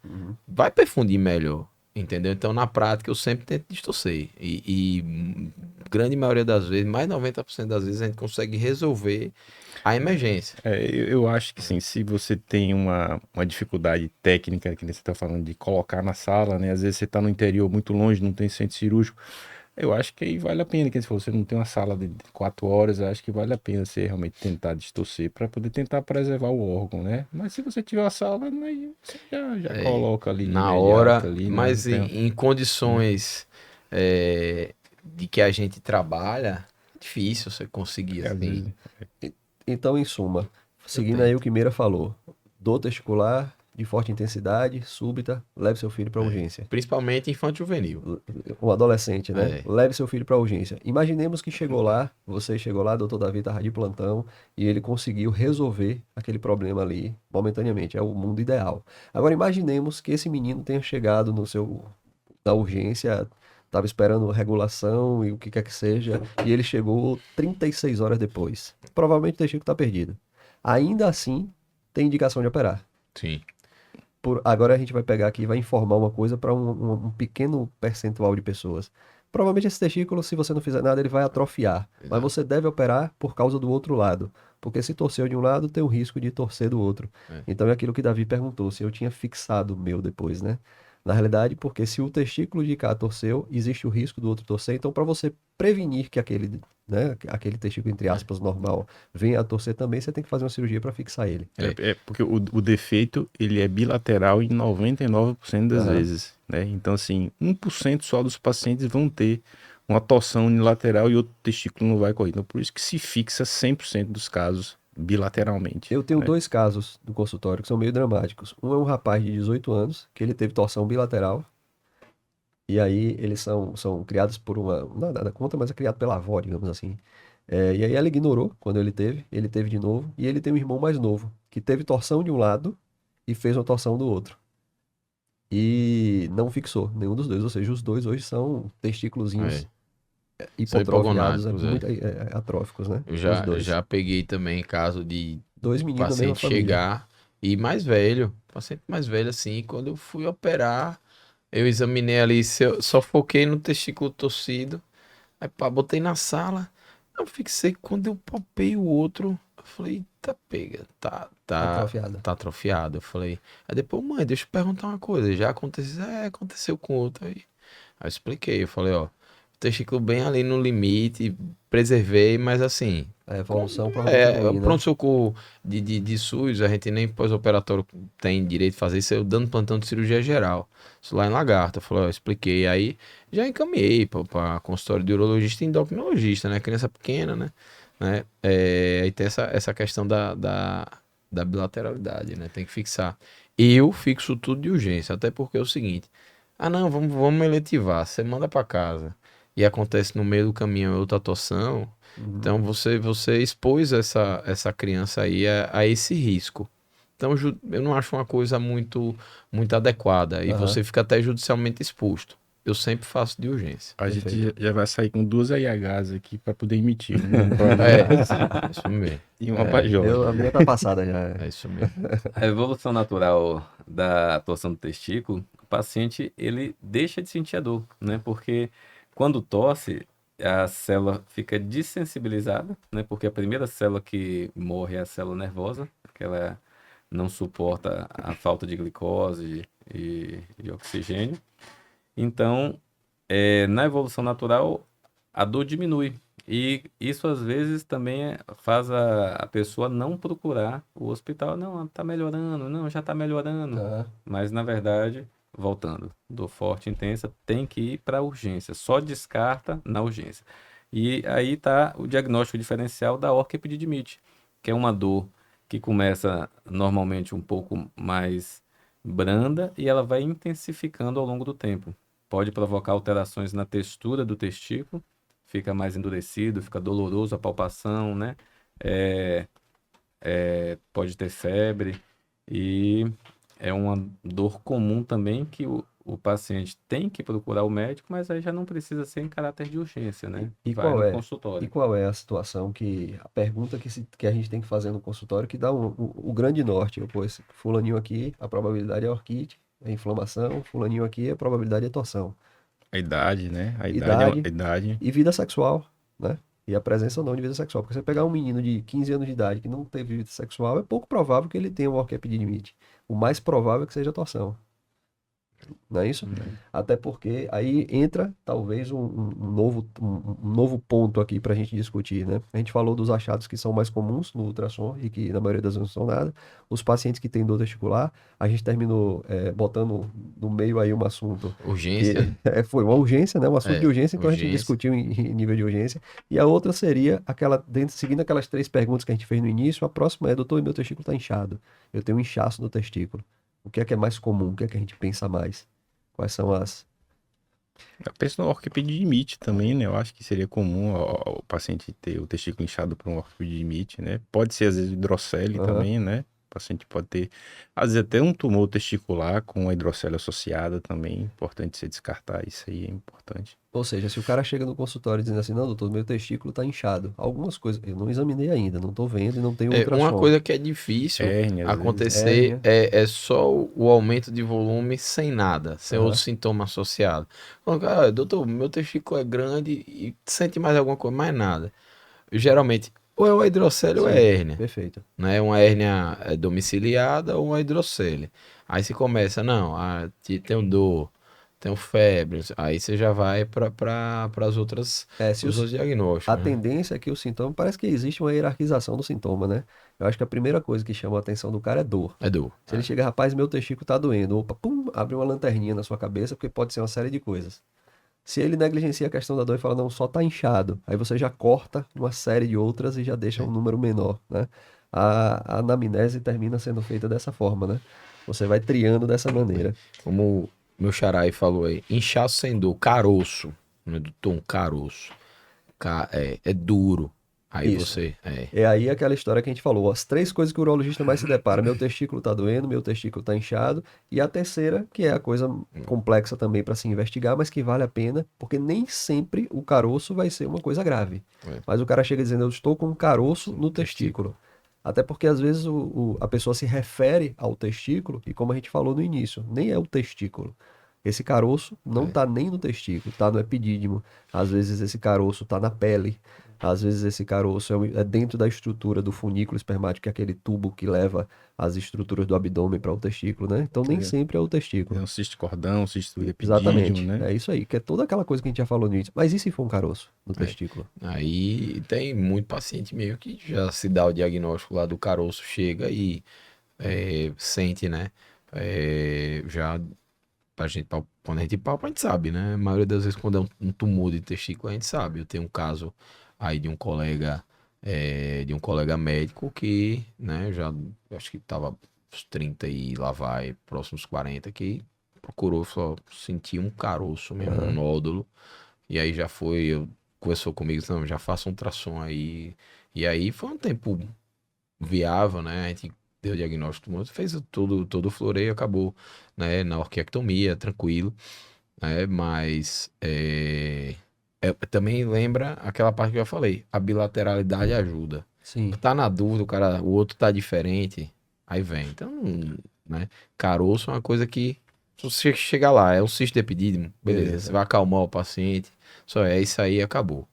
S3: vai perfundir melhor. Entendeu? Então, na prática, eu sempre tento distorcer. E grande maioria das vezes, mais de 90% das vezes, a gente consegue resolver a emergência.
S4: Eu acho que sim, se você tem uma dificuldade técnica, que nem você está falando, de colocar na sala, né? Às vezes você está no interior muito longe, não tem centro cirúrgico. Eu acho que aí vale a pena, que se você não tem uma sala de 4 horas, eu acho que vale a pena você realmente tentar distorcer para poder tentar preservar o órgão, né? Mas se você tiver uma sala, aí você já coloca ali de
S3: Na
S4: imediato
S3: hora,
S4: ali, né?
S3: mas
S4: Não tem-
S3: em condições de que a gente trabalha, é difícil você conseguir
S4: às
S3: assim.
S4: vezes-
S1: Então, em suma, seguindo
S3: tento.
S1: aí o que Meira falou, dor testicular de forte intensidade, súbita, leve seu filho para urgência.
S3: Principalmente infanto juvenil.
S1: Um adolescente, né?
S3: É.
S1: Leve seu filho para urgência. Imaginemos que chegou lá, você chegou lá, doutor Davi estava de plantão e ele conseguiu resolver aquele problema ali momentaneamente. É o mundo ideal. Agora imaginemos que esse menino tenha chegado na urgência, estava esperando regulação e o que quer que seja, e ele chegou 36 horas depois. Provavelmente o testículo está perdido. Ainda assim, tem indicação de operar.
S3: Sim.
S1: Agora a gente vai pegar aqui e vai informar uma coisa para um pequeno percentual de pessoas. Provavelmente esse testículo, se você não fizer nada, ele vai atrofiar. Mas
S3: Exato.
S1: você deve operar por causa do outro lado. Porque se torceu de um lado, tem o risco de torcer do outro. Então é aquilo que Davi perguntou, se eu tinha fixado o meu depois, né? Na realidade, porque se o testículo de cá torceu, existe o risco do outro torcer. Então, para você prevenir que aquele testículo, entre aspas, normal, venha a torcer também, você tem que fazer uma cirurgia para fixar ele.
S4: Porque o defeito, ele é bilateral em 99% das
S1: Aham.
S4: vezes, né? Então, assim, 1% só dos pacientes vão ter uma torção unilateral e outro testículo não vai correr. Então, por isso que se fixa 100% dos casos bilateralmente.
S1: Eu tenho
S4: né?
S1: 2 casos do consultório que são meio dramáticos. Um é um rapaz de 18 anos, que ele teve torção bilateral. E aí eles são criados por uma. Nada contra, mas é criado pela avó, digamos assim. E aí ela ignorou quando ele teve de novo. E ele tem um irmão mais novo, que teve torção de um lado e fez uma torção do outro. E não fixou nenhum dos dois. Ou seja, os dois hoje são testículozinhos hipotrofiados,
S3: hipogonáticos,
S1: muito atróficos, né?
S3: Eu
S1: Os dois.
S3: já peguei também caso de
S1: 2 meninos da mesma
S3: paciente
S1: família.
S3: chegar e mais velho, paciente mais velho assim, quando eu fui operar, eu examinei ali, só foquei no testículo torcido, aí pá, botei na sala, eu fixei, quando eu palpei o outro, eu falei, tá pega,
S1: Atrofiada.
S3: tá atrofiado, eu falei, aí depois, mãe, deixa eu perguntar uma coisa, já aconteceu, aconteceu com outro aí eu expliquei, eu falei, ó, testículo bem ali no limite, preservei, mas assim,
S1: A evolução provavelmente é ruim, né?
S3: pronto-socorro de SUS, a gente nem pós-operatório tem direito de fazer isso, eu dando plantão de cirurgia geral. Isso lá em Lagarto, eu falei, ó, expliquei, aí já encaminhei para consultório de urologista e endocrinologista, né, criança pequena, né, aí tem essa questão da bilateralidade, né, tem que fixar. Eu fixo tudo de urgência, até porque é o seguinte, não, vamos eletivar, você manda para casa e acontece no meio do caminho outra torção, então você expôs essa criança aí a esse risco. Então eu não acho uma coisa muito adequada e
S1: Aham.
S3: você fica até judicialmente exposto. eu sempre faço de urgência.
S4: A gente
S1: Perfeito.
S4: já vai sair com 2 AIHs aqui para poder emitir. Né?
S3: É isso mesmo.
S4: E uma pra Jorge.
S1: A minha tá passada já.
S3: É isso mesmo.
S2: A evolução natural da torção do testículo, o paciente ele deixa de sentir a dor, né? Porque quando tosse, a célula fica dessensibilizada, né? Porque a primeira célula que morre é a célula nervosa, que ela não suporta a falta de glicose e oxigênio. Então, na evolução natural, a dor diminui. E isso às vezes também faz a pessoa não procurar o hospital. Não, tá melhorando, não, já tá melhorando.
S1: Tá.
S2: Mas na verdade, voltando, dor forte, intensa, tem que ir para urgência. Só descarta na urgência. E aí tá o diagnóstico diferencial da orquiepididimite, que é uma dor que começa normalmente um pouco mais branda e ela vai intensificando ao longo do tempo. Pode provocar alterações na textura do testículo, fica mais endurecido, fica doloroso a palpação, né? É, pode ter febre e é uma dor comum também que o paciente tem que procurar o médico, mas aí já não precisa ser em caráter de urgência, né?
S1: E
S2: Vai
S1: qual
S2: no
S1: é? E
S2: consultório.
S1: qual é a situação a pergunta que a gente tem que fazer no consultório que dá o grande norte? Pô, esse fulaninho aqui, a probabilidade é orquite, é inflamação, fulaninho aqui, a probabilidade é torção.
S4: A idade, né? A
S1: Idade.
S4: idade.
S1: E vida sexual, né? E a presença ou não de vida sexual. Porque você pegar um menino de 15 anos de idade que não teve vida sexual, é pouco provável que ele tenha uma orquiepididimite. O mais provável é que seja torção. Não é isso? Até porque aí entra talvez um novo ponto aqui para a gente discutir, né? A gente falou dos achados que são mais comuns no ultrassom e que na maioria das vezes não são nada. Os pacientes que têm dor testicular, a gente terminou botando no meio aí um assunto que
S3: Urgência.
S1: foi uma urgência, né? Um assunto de urgência, então a gente
S3: Urgência.
S1: discutiu em nível de urgência. E a outra seria seguindo aquelas 3 perguntas que a gente fez no início, a próxima é, doutor, meu testículo está inchado. Eu tenho um inchaço no testículo. O que é mais comum? O que é que a gente pensa mais? Quais são as...
S4: Eu penso no orquiepididimite também, né? Eu acho que seria comum o paciente ter o testículo inchado por um orquiepididimite, né? Pode ser, às vezes, hidrocele
S1: Aham.
S4: também, né? O paciente pode ter, às vezes, até um tumor testicular com a hidrocele associada também. Importante você descartar isso aí, é importante.
S1: Ou seja, se o cara chega no consultório dizendo assim, não, doutor, meu testículo está inchado. Algumas coisas, eu não examinei ainda, não estou vendo e não tenho
S3: Uma
S1: ultrassom.
S3: coisa que é difícil
S4: Hérnia, às vezes.
S3: acontecer
S1: Hérnia.
S3: é só o aumento de volume sem nada, sem
S1: Aham.
S3: outro sintoma associado. Falando, cara, doutor, meu testículo é grande e sente mais alguma coisa, mais nada. Geralmente, ou é uma hidrocele ou é
S1: Sim,
S3: hérnia,
S1: perfeito.
S3: né? Uma hérnia domiciliada ou uma hidrocele. Aí você começa, não, tenho dor, tenho febre, aí você já vai para as outras,
S1: Se
S3: os outros
S1: a
S3: diagnósticos, né?
S1: tendência é que o sintoma, parece que existe uma hierarquização do sintoma, né? Eu acho que a primeira coisa que chama a atenção do cara é dor.
S3: É dor.
S1: Se ele chega, rapaz, meu testículo tá doendo, opa, pum, abre uma lanterninha na sua cabeça, porque pode ser uma série de coisas. Se ele negligencia a questão da dor e fala, não, só tá inchado, aí você já corta uma série de outras e já deixa um número menor, né? A anamnese termina sendo feita dessa forma, né? Você vai triando dessa maneira.
S3: Como meu xará aí falou aí, inchaço sem dor, caroço, não é do tom, caroço. É duro. Aí
S1: Isso.
S3: você,
S1: É aí aquela história que a gente falou, as 3 coisas que o urologista mais se depara, meu testículo tá doendo, meu testículo tá inchado, e a terceira, que é a coisa complexa também para se investigar, mas que vale a pena, porque nem sempre o caroço vai ser uma coisa grave.
S3: É.
S1: Mas o cara chega dizendo, eu estou com um caroço no testículo. Até porque às vezes a pessoa se refere ao testículo, e como a gente falou no início, nem é o testículo. Esse caroço não tá nem no testículo, tá no epidídimo. Às vezes esse caroço tá na pele. Às vezes esse caroço é dentro da estrutura do funículo espermático, que é aquele tubo que leva as estruturas do abdômen para o testículo, né? Então nem sempre é o
S4: É
S1: testículo.
S4: um cisto cordão, um cisto
S1: Exatamente.
S4: epidídimo, né?
S1: É isso aí, que é toda aquela coisa que a gente já falou no início. Mas e se for um caroço no testículo?
S3: aí tem muito paciente meio que já se dá o diagnóstico lá do caroço, chega e sente, né? Já quando a gente palpa, a gente sabe, né? A maioria das vezes, quando é um tumor de testículo, a gente sabe. Eu tenho um caso aí de um colega médico que, né, já acho que tava uns 30 e lá vai, próximos 40, que procurou, só sentiu um caroço mesmo, um nódulo. E aí já conversou comigo, não, já faça um ultrassom aí. E aí foi um tempo viável, né? A gente deu o diagnóstico do tumor, fez todo o floreio, acabou, né, na orquiectomia, tranquilo. né? Mas também lembra aquela parte que eu falei, a bilateralidade ajuda.
S1: Sim.
S3: Tá na dúvida, o outro tá diferente, aí vem. Então, né? Caroço é uma coisa que, se você chegar lá, é um cisto de epidídimo, beleza, você vai acalmar o paciente, só é isso aí, acabou.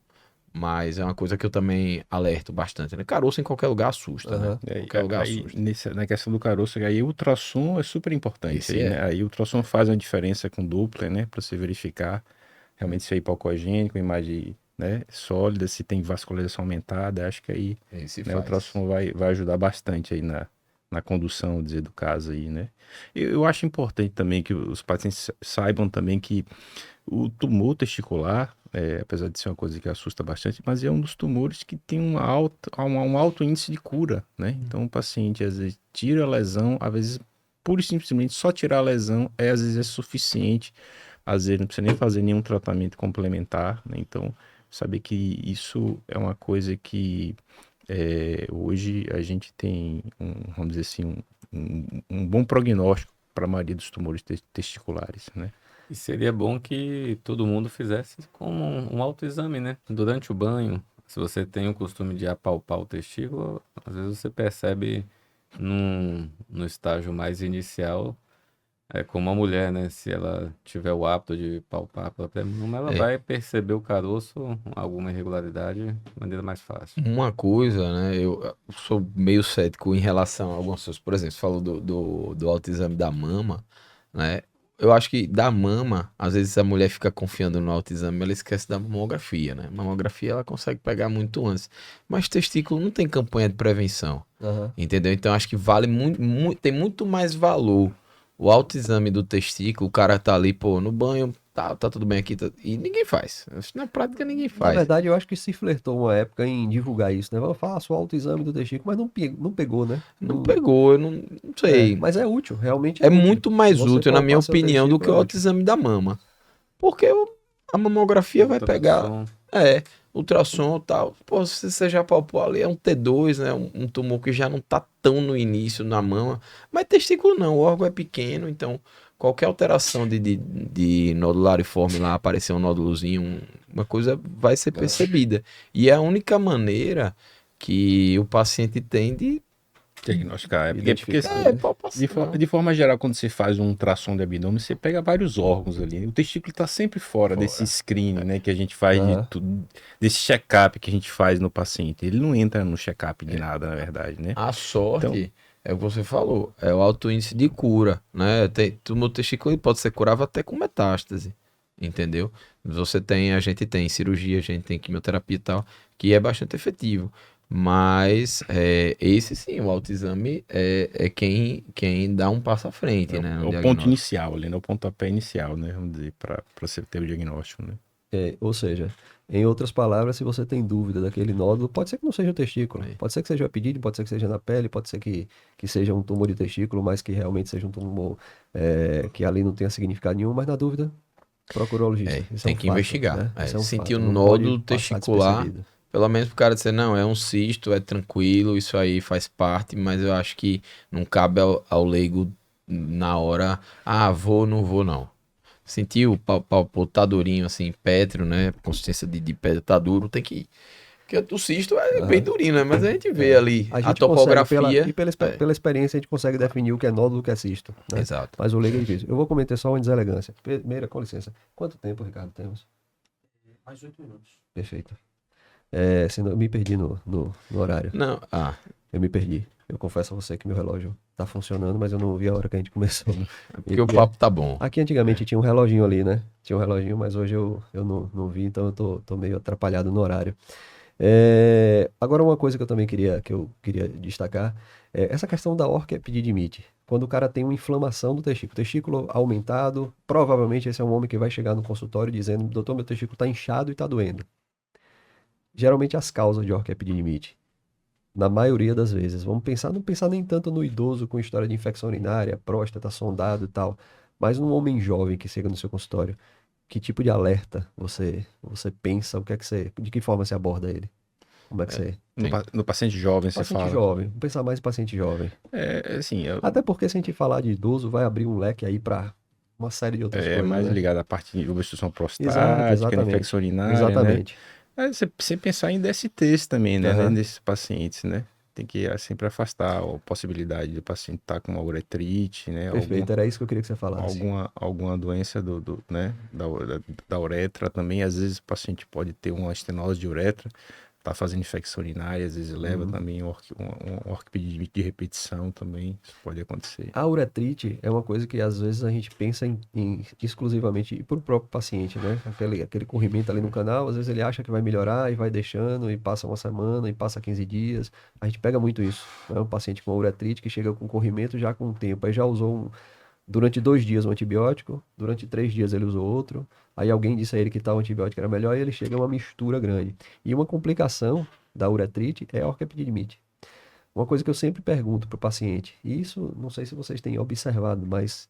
S3: Mas é uma coisa que eu também alerto bastante, né? Caroço em qualquer lugar assusta, né?
S1: Aham.
S3: Qualquer lugar
S4: Aí,
S3: assusta.
S4: na questão do caroço, aí o ultrassom é super importante.
S3: Esse
S4: Aí,
S3: é.
S4: né? Aí o ultrassom faz uma diferença com Doppler, né? Para você verificar realmente se é hipocogênico, imagem, né, sólida, se tem vascularização aumentada. Acho que aí,
S3: Esse
S4: né, o
S3: faz.
S4: ultrassom vai ajudar bastante aí na condução, dizer, do caso aí, né? Eu acho importante também que os pacientes saibam também que o tumor testicular, apesar de ser uma coisa que assusta bastante, mas é um dos tumores que tem um alto índice de cura, né? Então o paciente às vezes tira a lesão, às vezes pura e simplesmente só tirar a lesão às vezes é suficiente, às vezes não precisa nem fazer nenhum tratamento complementar, né? Então saber que isso é uma coisa que hoje a gente tem, vamos dizer assim, um bom prognóstico para a maioria dos tumores testiculares, né?
S2: E seria bom que todo mundo fizesse como um autoexame, né? Durante o banho, se você tem o costume de apalpar o testículo, às vezes você percebe no estágio mais inicial, como a mulher, né? Se ela tiver o hábito de palpar a própria mama, ela
S3: É.
S2: vai perceber o caroço, alguma irregularidade, de maneira mais fácil.
S3: Uma coisa, né? Eu sou meio cético em relação a algumas coisas. Por exemplo, você falou do autoexame da mama, né? Eu acho que da mama, às vezes a mulher fica confiando no autoexame, ela esquece da mamografia, né? Mamografia ela consegue pegar muito antes. Mas testículo não tem campanha de prevenção,
S1: Aham.
S3: entendeu? Então acho que vale muito, tem muito mais valor o autoexame do testículo, o cara tá ali, pô, no banho, tá tudo bem aqui, e ninguém faz. Acho que na prática ninguém
S1: Na
S3: faz.
S1: verdade, eu acho que se flertou uma época em divulgar isso, né? Vamos faça o autoexame do testículo, mas não pegou, né?
S3: Não pegou, eu não sei.
S1: Mas é útil, realmente
S3: É
S1: é útil.
S3: muito mais
S1: Você
S3: útil, na minha
S1: palpar seu
S3: opinião, do
S1: testículo
S3: que o
S1: é útil.
S3: autoexame da mama. Porque a mamografia vai pegar,
S2: Ultrassom.
S3: ultrassom e tal. Pô, se você já palpou ali, é um T2, né? Um tumor que já não tá tão no início na mama. Mas testículo não, o órgão é pequeno, então qualquer alteração de nodulariforme lá, aparecer um nódulozinho, uma coisa vai ser percebida. E é a única maneira que o paciente tem de
S4: Diagnosticar. Porque
S1: Identificar,
S4: assim,
S1: né?
S3: palpação.
S4: de forma geral, quando você faz um ultrassom de abdômen, você pega vários órgãos ali. O testículo está sempre fora desse screening, né, que a gente faz
S1: Aham.
S4: desse check-up que a gente faz no paciente. Ele não entra no check-up de nada, na verdade, né?
S3: A sorte
S4: Então-
S3: é o que você falou, é o alto índice de cura, né? Tumor testicular ele pode ser curável até com metástase, entendeu? A gente tem cirurgia, a gente tem quimioterapia e tal, que é bastante efetivo. Mas esse sim, o autoexame é quem dá um passo à frente, né?
S4: É
S3: No
S4: o ponto
S3: diagnóstico.
S4: inicial ali, né? O pontapé inicial, né? Vamos dizer, para você ter o diagnóstico, né?
S1: Ou seja, em outras palavras, se você tem dúvida daquele nódulo, pode ser que não seja o testículo,
S3: É.
S1: pode ser que seja o epidídimo, pode ser que seja na pele, pode ser que seja um tumor de testículo, mas que realmente seja um tumor que ali não tenha significado nenhum, mas na dúvida, procura o urologista. Isso
S3: Tem
S1: é um
S3: que
S1: fato,
S3: investigar.
S1: né? Isso é um
S3: Sentir
S1: fato,
S3: o
S1: não pode
S3: nódulo
S1: passar
S3: testicular,
S1: despercebido.
S3: pelo menos pro cara dizer, não, é um cisto, é tranquilo, isso aí faz parte, mas eu acho que não cabe ao leigo na hora, não vou não. Sentiu o pau tá durinho assim, pétreo, né? Consistência de pedra tá duro, tem que ir. Porque o cisto é bem
S1: Aham.
S3: durinho, né? Mas a gente vê ali
S1: A
S3: a
S1: gente consegue,
S3: topografia.
S1: pela experiência, a gente consegue definir o que é nódulo e o que é cisto, né?
S3: Exato.
S1: Mas o leigo é difícil. Eu vou cometer só uma deselegância. Primeira, com licença. Quanto tempo, Ricardo, temos?
S5: Mais 8 minutos.
S1: Perfeito. Senão eu me perdi no horário.
S3: Não,
S1: Eu me perdi. Eu confesso a você que meu relógio tá funcionando, mas eu não vi a hora que a gente começou.
S3: porque o papo tá bom.
S1: Aqui antigamente tinha um reloginho ali, né? Tinha um reloginho, mas hoje eu não vi, então eu tô meio atrapalhado no horário. Agora uma coisa que eu queria destacar é essa questão da orquiepididimite. Quando o cara tem uma inflamação do testículo aumentado, provavelmente esse é um homem que vai chegar no consultório dizendo, doutor, meu testículo tá inchado e tá doendo. Geralmente as causas de orquiepididimite, na maioria das vezes, não pensar nem tanto no idoso com história de infecção urinária, próstata, sondado e tal, mas num homem jovem que chega no seu consultório, que tipo de alerta você pensa, de que forma você aborda ele? Como é que você...
S4: No paciente jovem, você
S1: Paciente
S4: fala.
S1: jovem, vamos pensar mais em paciente jovem.
S4: Assim,
S1: Até porque se a gente falar de idoso, vai abrir um leque aí para uma série de outras
S4: É
S1: coisas,
S4: mais
S1: né?
S4: ligado à parte de obstrução prostática,
S1: Exatamente.
S4: infecção urinária, né?
S1: Exatamente.
S4: Você pensar em DSTs também, né,
S1: Aham.
S4: nesses pacientes, né? Tem que sempre afastar a possibilidade do paciente estar com uma uretrite, né?
S1: Perfeito, era isso que eu queria que você falasse.
S4: Alguma doença né? Da uretra também. Às vezes o paciente pode ter uma estenose de uretra, tá fazendo infecção urinária, às vezes leva
S1: Uhum.
S4: também um orquipedite de repetição também. Isso pode acontecer.
S1: A uretrite é uma coisa que às vezes a gente pensa em exclusivamente para o próprio paciente, né? Aquele corrimento ali no canal, às vezes ele acha que vai melhorar e vai deixando, e passa uma semana, e passa 15 dias. A gente pega muito isso, né? Um paciente com uretrite que chega com corrimento já com o tempo, aí já usou durante 2 dias um antibiótico, durante 3 dias ele usou outro, aí alguém disse a ele que tal antibiótico era melhor, e ele chega a uma mistura grande. E uma complicação da uretrite é a orquiepididimite. Uma coisa que eu sempre pergunto para o paciente, e isso não sei se vocês têm observado, mas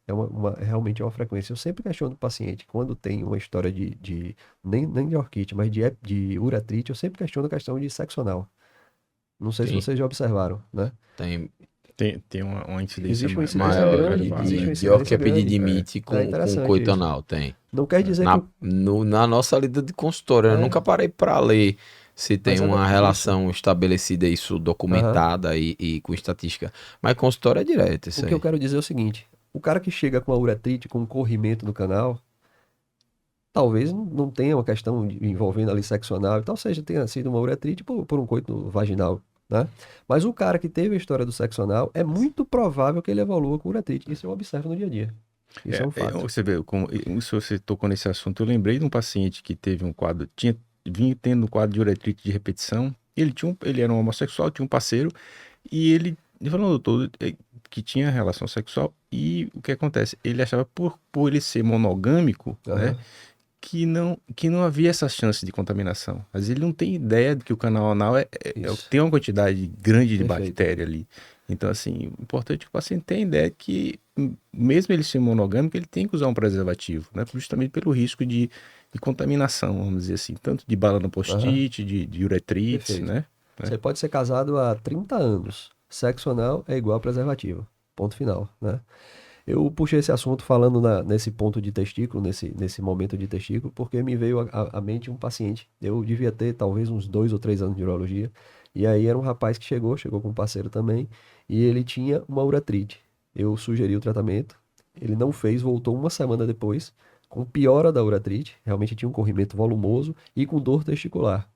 S1: realmente é uma frequência. Eu sempre questiono o paciente, quando tem uma história nem de orquite, mas de uretrite, eu sempre questiono a questão de sexo anal. Não sei se
S3: Sim.
S1: vocês já observaram, né?
S3: Tem
S4: Tem uma incidência
S1: Existe uma incidência
S3: maior
S1: grande,
S3: de,
S4: elevada,
S1: existe uma
S4: né?
S3: de
S1: incidência grande.
S3: orquiepididimite
S1: É
S3: com
S1: interessante
S3: coito
S1: isso.
S3: anal, tem.
S1: Não quer dizer que
S3: Na nossa lida de consultório, eu
S1: É.
S3: nunca parei para ler se tem
S1: Mas
S3: uma
S1: isso.
S3: relação estabelecida, isso documentada e com estatística. Mas consultório é direto, isso
S1: O que
S3: aí.
S1: eu quero dizer é o seguinte: o cara que chega com a uretrite, com um corrimento no canal, talvez não tenha uma questão envolvendo ali sexo anal e tal, seja, tenha sido uma uretrite por um coito vaginal, né? Mas o cara que teve a história do sexo anal, é muito provável que ele evolua com uretrite. Isso eu observo no dia a dia. Isso é um fato.
S4: Você vê, se você tocou nesse assunto, eu lembrei de um paciente que teve um quadro, vinha tendo um quadro de uretrite de repetição. Ele era um homossexual, tinha um parceiro, e ele falou, doutor, que tinha relação sexual, e o que acontece? Ele achava, por ele ser monogâmico, né,
S1: Aham.
S4: que não havia essa chance de contaminação. Mas ele não tem ideia de que o canal anal
S1: Isso.
S4: tem uma quantidade grande de
S1: Perfeito.
S4: bactéria ali. Então, assim, o importante é que o paciente tenha ideia que, mesmo ele ser monogâmico, ele tem que usar um preservativo, né? Justamente pelo risco de contaminação, vamos dizer assim, tanto de balanopostite, de uretrites,
S1: Perfeito.
S4: né?
S1: Você pode ser casado há 30 anos. Sexo anal é igual a preservativo. Ponto final, né? Eu puxei esse assunto falando nesse ponto de testículo, nesse momento de testículo, porque me veio à mente um paciente. Eu devia ter talvez uns 2 ou 3 anos de urologia. E aí era um rapaz que chegou com um parceiro também, e ele tinha uma uretrite. Eu sugeri o tratamento, ele não fez, voltou uma semana depois, com piora da uretrite, realmente tinha um corrimento volumoso e com dor testicular.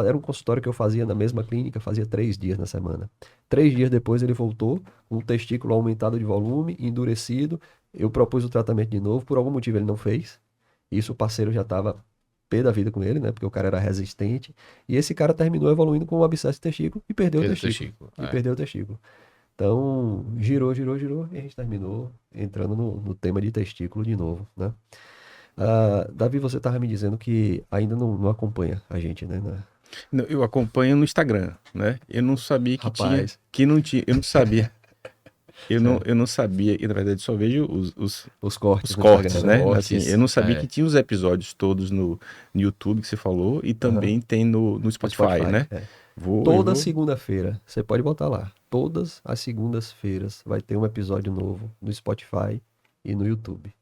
S1: Era um consultório que eu fazia na mesma clínica, fazia 3 dias na semana. 3 dias depois ele voltou, com o testículo aumentado de volume, endurecido. Eu propus o tratamento de novo, por algum motivo ele não fez. Isso o parceiro já estava pé da vida com ele, né? Porque o cara era resistente. E esse cara terminou evoluindo com um abscesso de testículo e perdeu o
S3: Fez o
S1: testículo.
S3: testículo,
S1: E perdeu o testículo. Então, girou, e a gente terminou entrando no tema de testículo de novo, né? Davi, você estava me dizendo que ainda não acompanha a gente, né?
S4: Não, eu acompanho no Instagram, né? Eu não sabia que
S1: Rapaz.
S4: eu não sabia. Eu não sabia, e na verdade só vejo
S1: Os cortes
S4: os
S1: no
S4: cortes,
S1: Instagram,
S4: né?
S3: Cortes,
S4: Assim, eu não sabia
S3: é.
S4: que tinha os episódios todos no YouTube que você falou, e também tem no
S1: No
S4: Spotify, né?
S1: é.
S4: Eu
S1: Toda
S4: vou...
S1: segunda-feira, você pode botar lá. Todas as segundas-feiras vai ter um episódio novo no Spotify e no YouTube.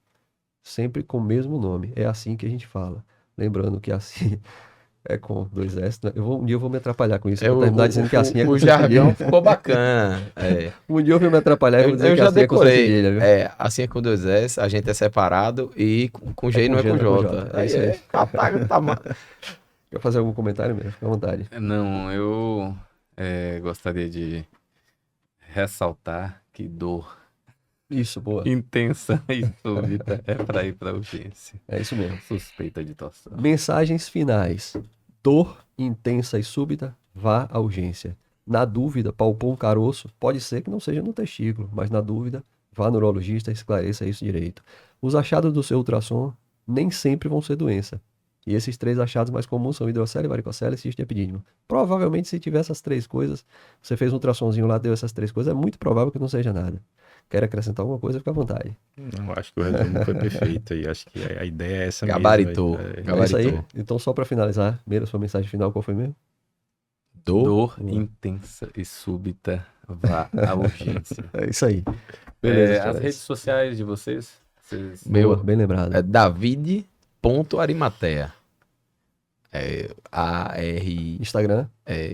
S1: Sempre com o mesmo nome. É assim que a gente fala. Lembrando que assim é com 2S, né? Um dia eu vou me atrapalhar com isso. Eu vou terminar dizendo que assim é com
S3: O
S1: C
S3: jargão
S1: cedilha.
S3: ficou bacana. É.
S1: Um dia eu vou me atrapalhar e vou dizer
S3: Eu
S1: que
S3: já
S1: assim é com C
S3: decorei.
S1: cedilha, viu?
S3: É, assim é com 2S, a gente é separado e com G
S1: com
S3: não é
S1: G,
S3: com
S1: não é com
S3: J.
S1: J. É isso aí.
S3: Tá
S1: Quer fazer algum comentário mesmo? Fica à vontade.
S2: Não, eu gostaria de ressaltar que dor
S1: Isso, boa.
S2: intensa e súbita é para ir para urgência.
S1: É isso mesmo.
S2: Suspeita de torção.
S1: Mensagens finais. Dor intensa e súbita, vá à urgência. Na dúvida, palpou um caroço, pode ser que não seja no testículo, mas na dúvida, vá no urologista e esclareça isso direito. Os achados do seu ultrassom nem sempre vão ser doença. E esses 3 achados mais comuns são hidrocele, varicocele e cisto de epidídimo. Provavelmente, se tiver essas 3 coisas, você fez um ultrassomzinho lá, deu essas 3 coisas, é muito provável que não seja nada. Quer acrescentar alguma coisa, fica à vontade.
S4: Não, acho que o resumo foi perfeito aí. Acho que a ideia é essa
S3: Gabaritou.
S4: mesmo.
S1: É isso aí.
S3: Gabaritou.
S1: Então, só para finalizar, primeiro, sua mensagem final, qual foi mesmo?
S2: Dor intensa e súbita, vá à urgência.
S1: É isso aí. Beleza,
S2: As
S1: Charles.
S2: redes sociais de vocês
S3: Meu
S1: Boa, bem lembrado.
S3: é David.arimatea. É
S1: Instagram?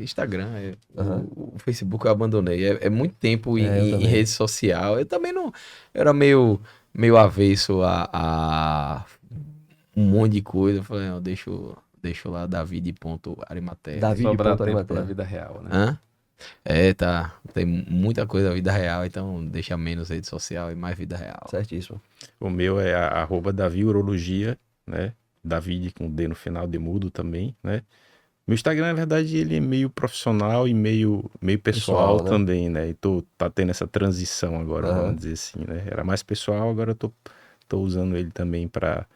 S3: Instagram.
S1: Aham.
S3: O Facebook eu abandonei. É muito tempo
S1: É, eu
S3: em
S1: também.
S3: rede social. Eu também não. Eu era meio avesso a um monte de coisa. Eu falei, não, deixo lá David.arimatea.
S1: Davi-
S2: Sobrar tempo
S1: Arimatea.
S2: pra vida real, né?
S3: Hã? Tá. Tem muita coisa da vida real, então deixa menos rede social e mais vida real.
S1: Certíssimo.
S4: O meu é @Davi Urologia, né? David com D no final, de mudo também, né? Meu Instagram, na verdade, ele é meio profissional e meio pessoal,
S1: Pessoal, né?
S4: também, né? E tá tendo essa transição agora,
S1: Aham.
S4: vamos dizer assim, né? Era mais pessoal, agora eu tô usando ele também para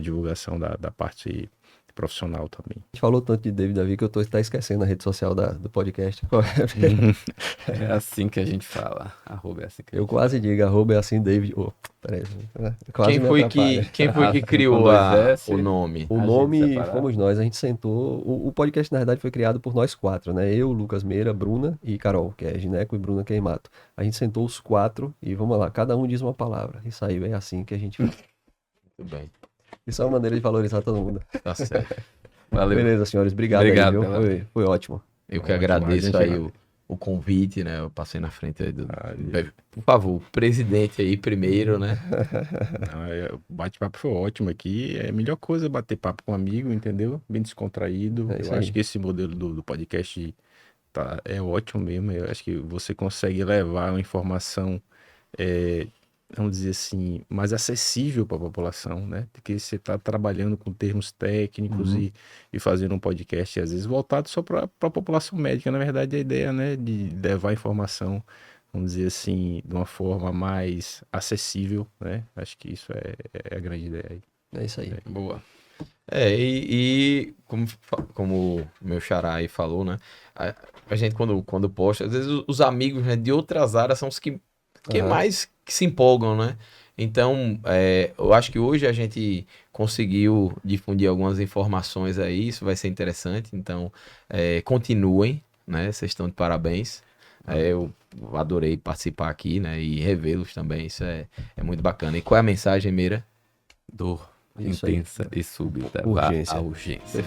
S4: divulgação da parte profissional também.
S1: A gente falou tanto de David Davi que eu tô até esquecendo a rede social do podcast. Qual é?
S2: É assim que a gente fala. Arroba é assim que a
S1: Eu
S2: gente
S1: quase digo, @é assim, David. Oh, peraí. Quase
S3: Quem
S1: me
S3: foi
S1: atrapalha.
S3: quem foi que
S2: Com
S3: criou
S2: dois S.
S3: o nome?
S1: O
S2: A gente
S1: nome
S2: separado.
S1: fomos nós, a gente sentou. O podcast, na verdade, foi criado por nós quatro, né? Eu, Lucas Meira, Bruna e Carol, que é Gineco e Bruna Queimato. A gente sentou os quatro e vamos lá, cada um diz uma palavra. E saiu, é assim que a gente faz.
S3: Muito bem,
S1: Isso é uma maneira de valorizar todo mundo.
S3: tá certo.
S2: Valeu.
S1: Beleza, senhores, obrigado,
S2: Obrigado
S1: aí, viu?
S2: pela-
S1: Foi ótimo.
S3: Eu que
S4: Ótimo,
S3: agradeço
S4: a gente
S3: aí
S4: vai.
S3: o convite, né? Eu passei na frente aí do.
S4: Ah,
S3: Por favor, o presidente aí primeiro, né?
S4: Não, o bate-papo foi ótimo aqui. É a melhor coisa bater papo com um amigo, entendeu? Bem descontraído.
S1: É isso
S4: Eu acho
S1: aí.
S4: que esse modelo do podcast é ótimo mesmo. Eu acho que você consegue levar uma informação, vamos dizer assim, mais acessível para a população, né? Porque você está trabalhando com termos técnicos
S1: Uhum.
S4: e fazendo um podcast, às vezes, voltado só para a população médica. Na verdade, a ideia, né, de levar informação, vamos dizer assim, de uma forma mais acessível, né? Acho que isso é a grande ideia aí.
S1: É isso aí.
S2: Boa.
S3: E como o meu xará aí falou, né? A gente quando posta, às vezes os amigos, né, de outras áreas são os que
S1: Aham.
S3: mais que se empolgam, né? Então, eu acho que hoje a gente conseguiu difundir algumas informações aí, isso vai ser interessante. Então, continuem, né? Vocês estão de parabéns. Eu adorei participar aqui, né? E revê-los também, isso é muito bacana. E qual é a mensagem, Meira?
S2: Dor
S1: Isso aí.
S2: intensa e súbita.
S1: Urgência.
S2: Vá à urgência.